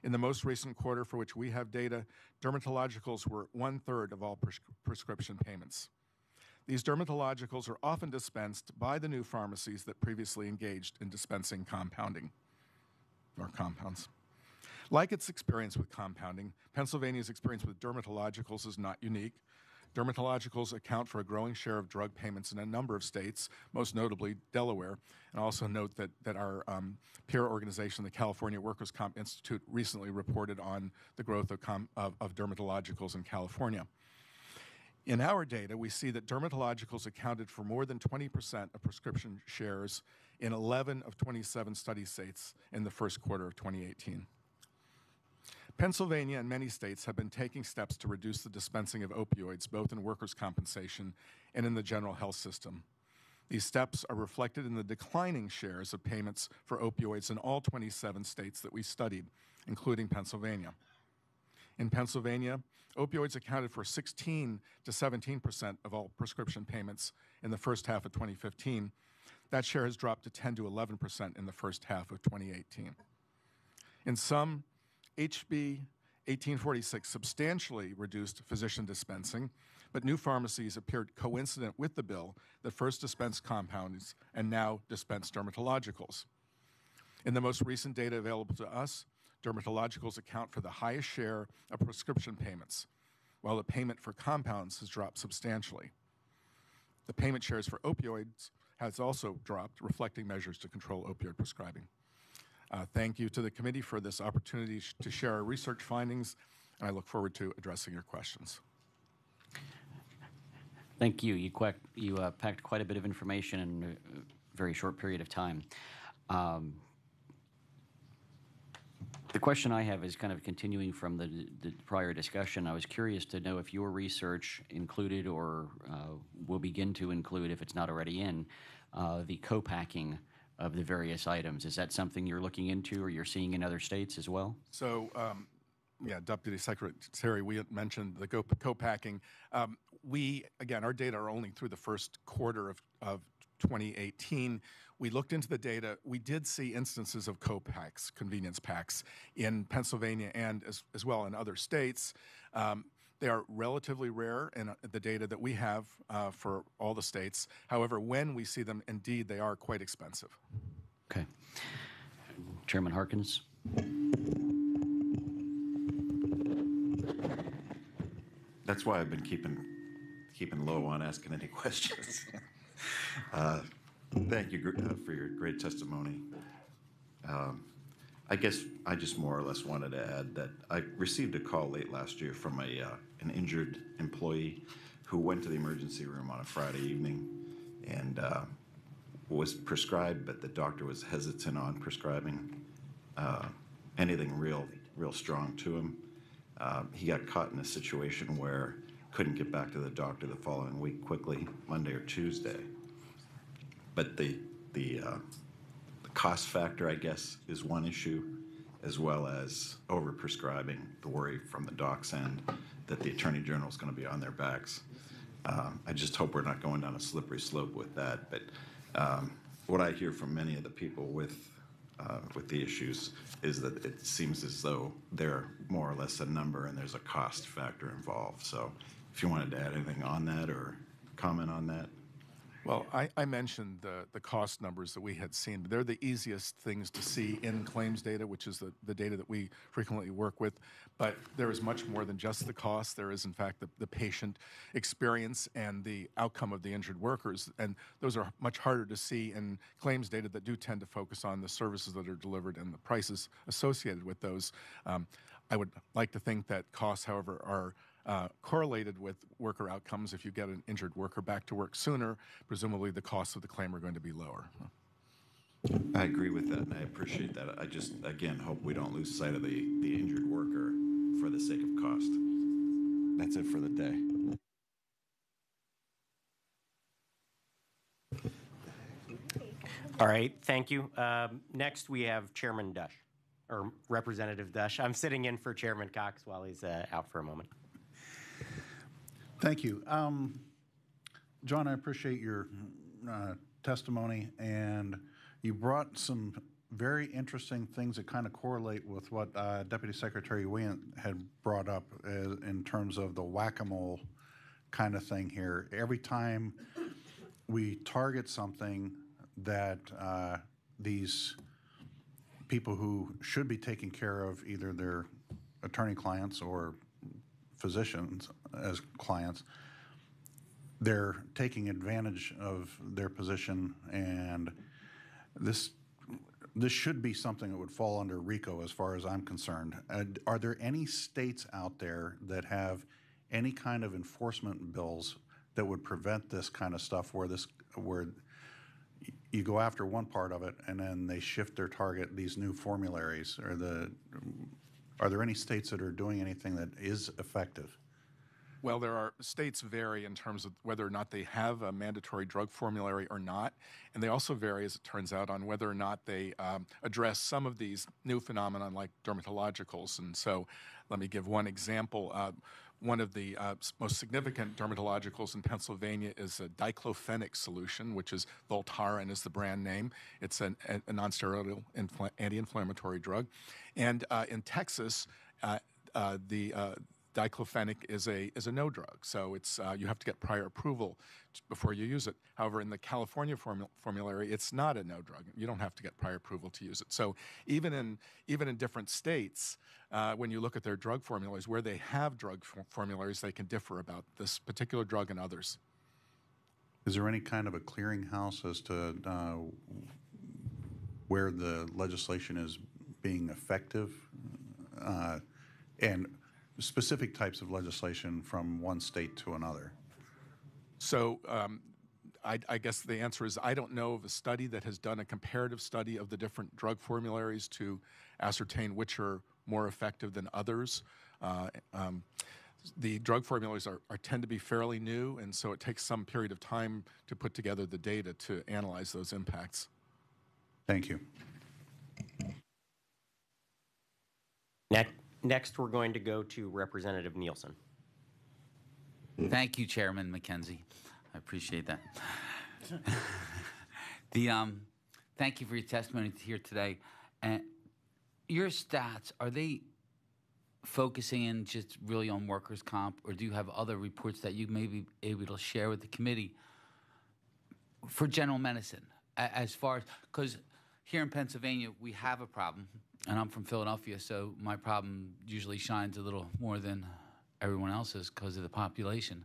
In the most recent quarter for which we have data, dermatologicals were 1/3 of all prescription payments. These dermatologicals are often dispensed by the new pharmacies that previously engaged in dispensing compounding or compounds. Like its experience with compounding, Pennsylvania's experience with dermatologicals is not unique. Dermatologicals account for a growing share of drug payments in a number of states, most notably Delaware. And also note that our peer organization, the California Workers' Comp Institute, recently reported on the growth of dermatologicals in California. In our data, we see that dermatologicals accounted for more than 20% of prescription shares in 11 of 27 study states in the first quarter of 2018. Pennsylvania and many states have been taking steps to reduce the dispensing of opioids, both in workers' compensation and in the general health system. These steps are reflected in the declining shares of payments for opioids in all 27 states that we studied, including Pennsylvania. In Pennsylvania, opioids accounted for 16 to 17% of all prescription payments in the first half of 2015. That share has dropped to 10 to 11% in the first half of 2018. In sum, HB 1846 substantially reduced physician dispensing, but new pharmacies appeared coincident with the bill that first dispensed compounds and now dispense dermatologicals. In the most recent data available to us, dermatologicals account for the highest share of prescription payments, while the payment for compounds has dropped substantially. The payment shares for opioids has also dropped, reflecting measures to control opioid prescribing. Thank you to the committee for this opportunity to share our research findings, and I look forward to addressing your questions. Thank you. You packed quite a bit of information in a very short period of time. The question I have is kind of continuing from the prior discussion. I was curious to know if your research included or will begin to include, if it's not already in, the co-packing of the various items. Is that something you're looking into or you're seeing in other states as well? So, yeah, Deputy Secretary, we had mentioned the co-packing. Again, our data are only through the first quarter of 2018. We looked into the data. We did see instances of co-packs, convenience packs, in Pennsylvania and as well in other states. They are relatively rare in the data that we have for all the states. However, when we see them, indeed, they are quite expensive. Okay. Chairman Harkins? That's why I've been keeping low on asking any questions. Thank you for your great testimony. I guess I just more or less wanted to add that I received a call late last year from an injured employee who went to the emergency room on a Friday evening and was prescribed, but the doctor was hesitant on prescribing anything real strong to him. He got caught in a situation where couldn't get back to the doctor the following week quickly, Monday or Tuesday. But the cost factor, I guess, is one issue, as well as overprescribing, the worry from the doc's end that the Attorney General is going to be on their backs. I just hope we're not going down a slippery slope with that. But what I hear from many of the people with the issues is that it seems as though they're more or less a number and there's a cost factor involved. So if you wanted to add anything on that or comment on that. Well, I mentioned the cost numbers that we had seen. They're the easiest things to see in claims data, which is the data that we frequently work with. But there is much more than just the cost. There is, in fact, the patient experience and the outcome of the injured workers. And those are much harder to see in claims data that do tend to focus on the services that are delivered and the prices associated with those. I would like to think that costs, however, are correlated with worker outcomes. If you get an injured worker back to work sooner, presumably the costs of the claim are going to be lower. I agree with that, and I appreciate that. I just, again, hope we don't lose sight of the injured worker for the sake of cost. That's it for the day. All right, thank you. Next, we have Chairman Dush, or Representative Dush. I'm sitting in for Chairman Cox while he's out for a moment. Thank you. John, I appreciate your testimony, and you brought some very interesting things that kind of correlate with what Deputy Secretary Weyant had brought up in terms of the whack-a-mole kind of thing here. Every time we target something that these people who should be taking care of either their attorney clients or physicians as clients, they're taking advantage of their position, and this should be something that would fall under RICO as far as I'm concerned. Are there any states out there that have any kind of enforcement bills that would prevent this kind of stuff where you go after one part of it and then they shift their target, these new formularies, are there any states that are doing anything that is effective? Well, states vary in terms of whether or not they have a mandatory drug formulary or not, and they also vary, as it turns out, on whether or not they address some of these new phenomena like dermatologicals. And so let me give one example. One of the most significant dermatologicals in Pennsylvania is a diclofenac solution, which is Voltaren is the brand name. It's a non-steroidal anti-inflammatory drug. And in Texas, the diclofenac is a no drug, so it's you have to get prior approval before you use it. However, in the California formulary, it's not a no drug. You don't have to get prior approval to use it. So even in different states, when you look at their drug formularies, where they have drug formularies, they can differ about this particular drug and others. Is there any kind of a clearinghouse as to where the legislation is being effective, and specific types of legislation from one state to another? So I guess the answer is I don't know of a study that has done a comparative study of the different drug formularies to ascertain which are more effective than others. The drug formularies tend to be fairly new, and so it takes some period of time to put together the data to analyze those impacts. Thank you. Next, we're going to go to Representative Nielsen. Thank you, Chairman McKenzie. I appreciate that. Thank you for your testimony here today. And your stats, are they focusing in just really on workers' comp, or do you have other reports that you may be able to share with the committee for general medicine? As far as, because here in Pennsylvania, we have a problem, and I'm from Philadelphia, so my problem usually shines a little more than everyone else's because of the population.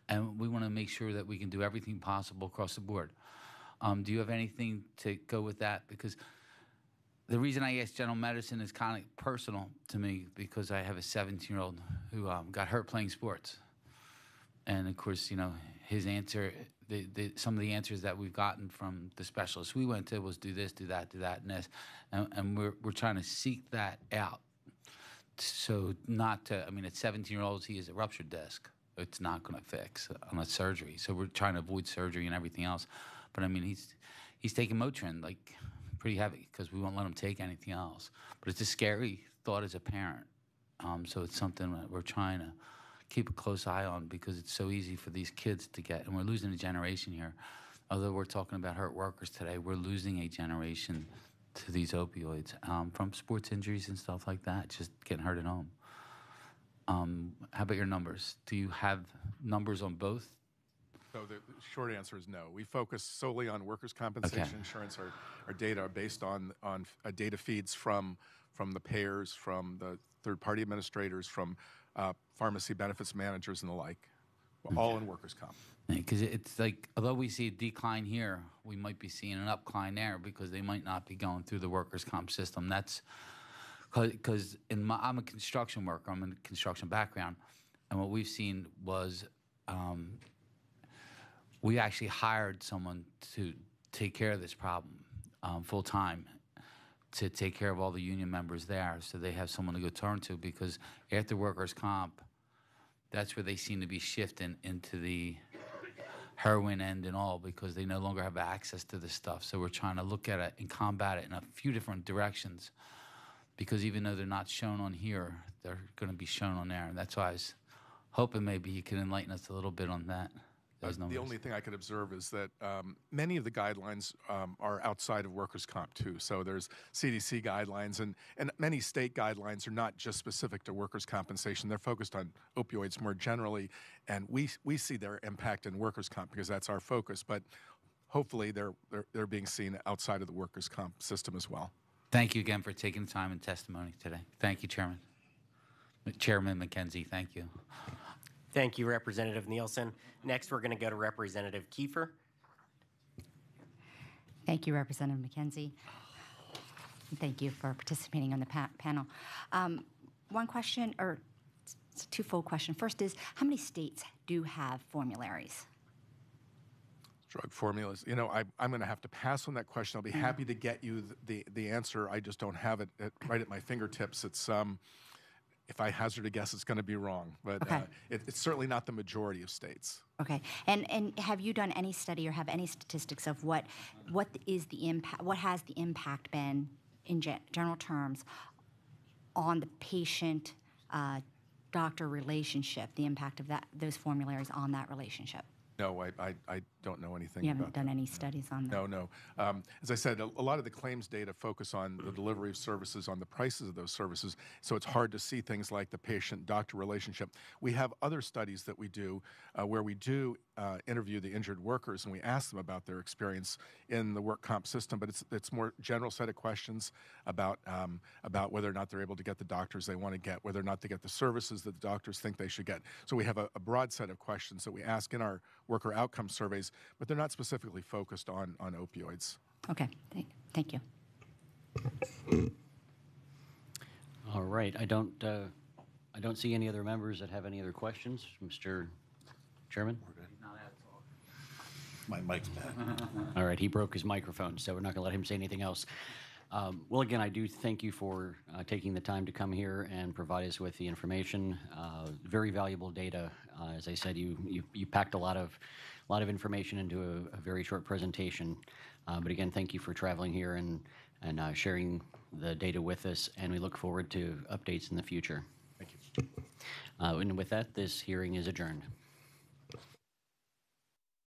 And we want to make sure that we can do everything possible across the board. Do you have anything to go with that? Because the reason I asked general medicine is kind of personal to me, because I have a 17-year-old who got hurt playing sports. And of course, you know, his answer, some of the answers that we've gotten from the specialists we went to was do this, do that, and this. And we're trying to seek that out. So not to, I mean, at 17-year-olds, he has a ruptured disc. It's not going to fix unless surgery. So we're trying to avoid surgery and everything else. But I mean, he's taking Motrin, like pretty heavy, because we won't let him take anything else. But it's a scary thought as a parent. So it's something that we're trying to keep a close eye on, because it's so easy for these kids to get, and we're losing a generation here. Although we're talking about hurt workers today, we're losing a generation to these opioids from sports injuries and stuff like that, just getting hurt at home. How about your numbers? Do you have numbers on both? So the short answer is no. We focus solely on workers' compensation insurance. Our data are based on data feeds from the payers, from the third-party administrators, from pharmacy benefits managers and the like, all in workers' comp. Because it's like, although we see a decline here, we might be seeing an upcline there because they might not be going through the workers' comp system. That's because I'm a construction worker. I'm in a construction background. And what we've seen was we actually hired someone to take care of this problem full-time, to take care of all the union members there, so they have someone to go turn to, because after workers' comp, that's where they seem to be shifting into the heroin end and all, because they no longer have access to this stuff. So we're trying to look at it and combat it in a few different directions, because even though they're not shown on here, they're going to be shown on there. And that's why I was hoping maybe you could enlighten us a little bit on that. The only thing I could observe is that many of the guidelines are outside of workers' comp too. So there's CDC guidelines, and many state guidelines are not just specific to workers' compensation. They're focused on opioids more generally, and we see their impact in workers' comp because that's our focus. But hopefully they're being seen outside of the workers' comp system as well. Thank you again for taking the time and testimony today. Thank you, Chairman. Chairman McKenzie, thank you. Thank you, Representative Nielsen. Next, we're going to go to Representative Kiefer. Thank you, Representative McKenzie. And thank you for participating on the panel. One question, or it's a twofold question. First is, how many states do have formularies? Drug formulas. You know, I'm going to have to pass on that question. I'll be happy to get you the answer. I just don't have it right at my fingertips. It's if I hazard a guess, it's going to be wrong. But okay. It's certainly not the majority of states. Okay. And have you done any study or have any statistics of what is the impact? What has the impact been in general terms on the patient nurse-doctor relationship, the impact of those formularies on that relationship? No, I don't know anything You about haven't done any studies on that? No. As I said, a lot of the claims data focus on the delivery of services, on the prices of those services, so it's hard to see things like the patient-doctor relationship. We have other studies that we do where we do interview the injured workers and we ask them about their experience in the work comp system, but it's more general set of questions about whether or not they're able to get the doctors they want to get, whether or not they get the services that the doctors think they should get. So we have a broad set of questions that we ask in our worker outcome surveys, but they're not specifically focused on opioids. Okay, thank you. All right, I don't see any other members that have any other questions. Mr. Chairman? My mic's bad. All right, he broke his microphone, so we're not going to let him say anything else. Well, again, I do thank you for taking the time to come here and provide us with the information. Very valuable data. As I said, you packed a lot of information into a very short presentation. But again, thank you for traveling here and sharing the data with us, and we look forward to updates in the future. Thank you. And with that, this hearing is adjourned.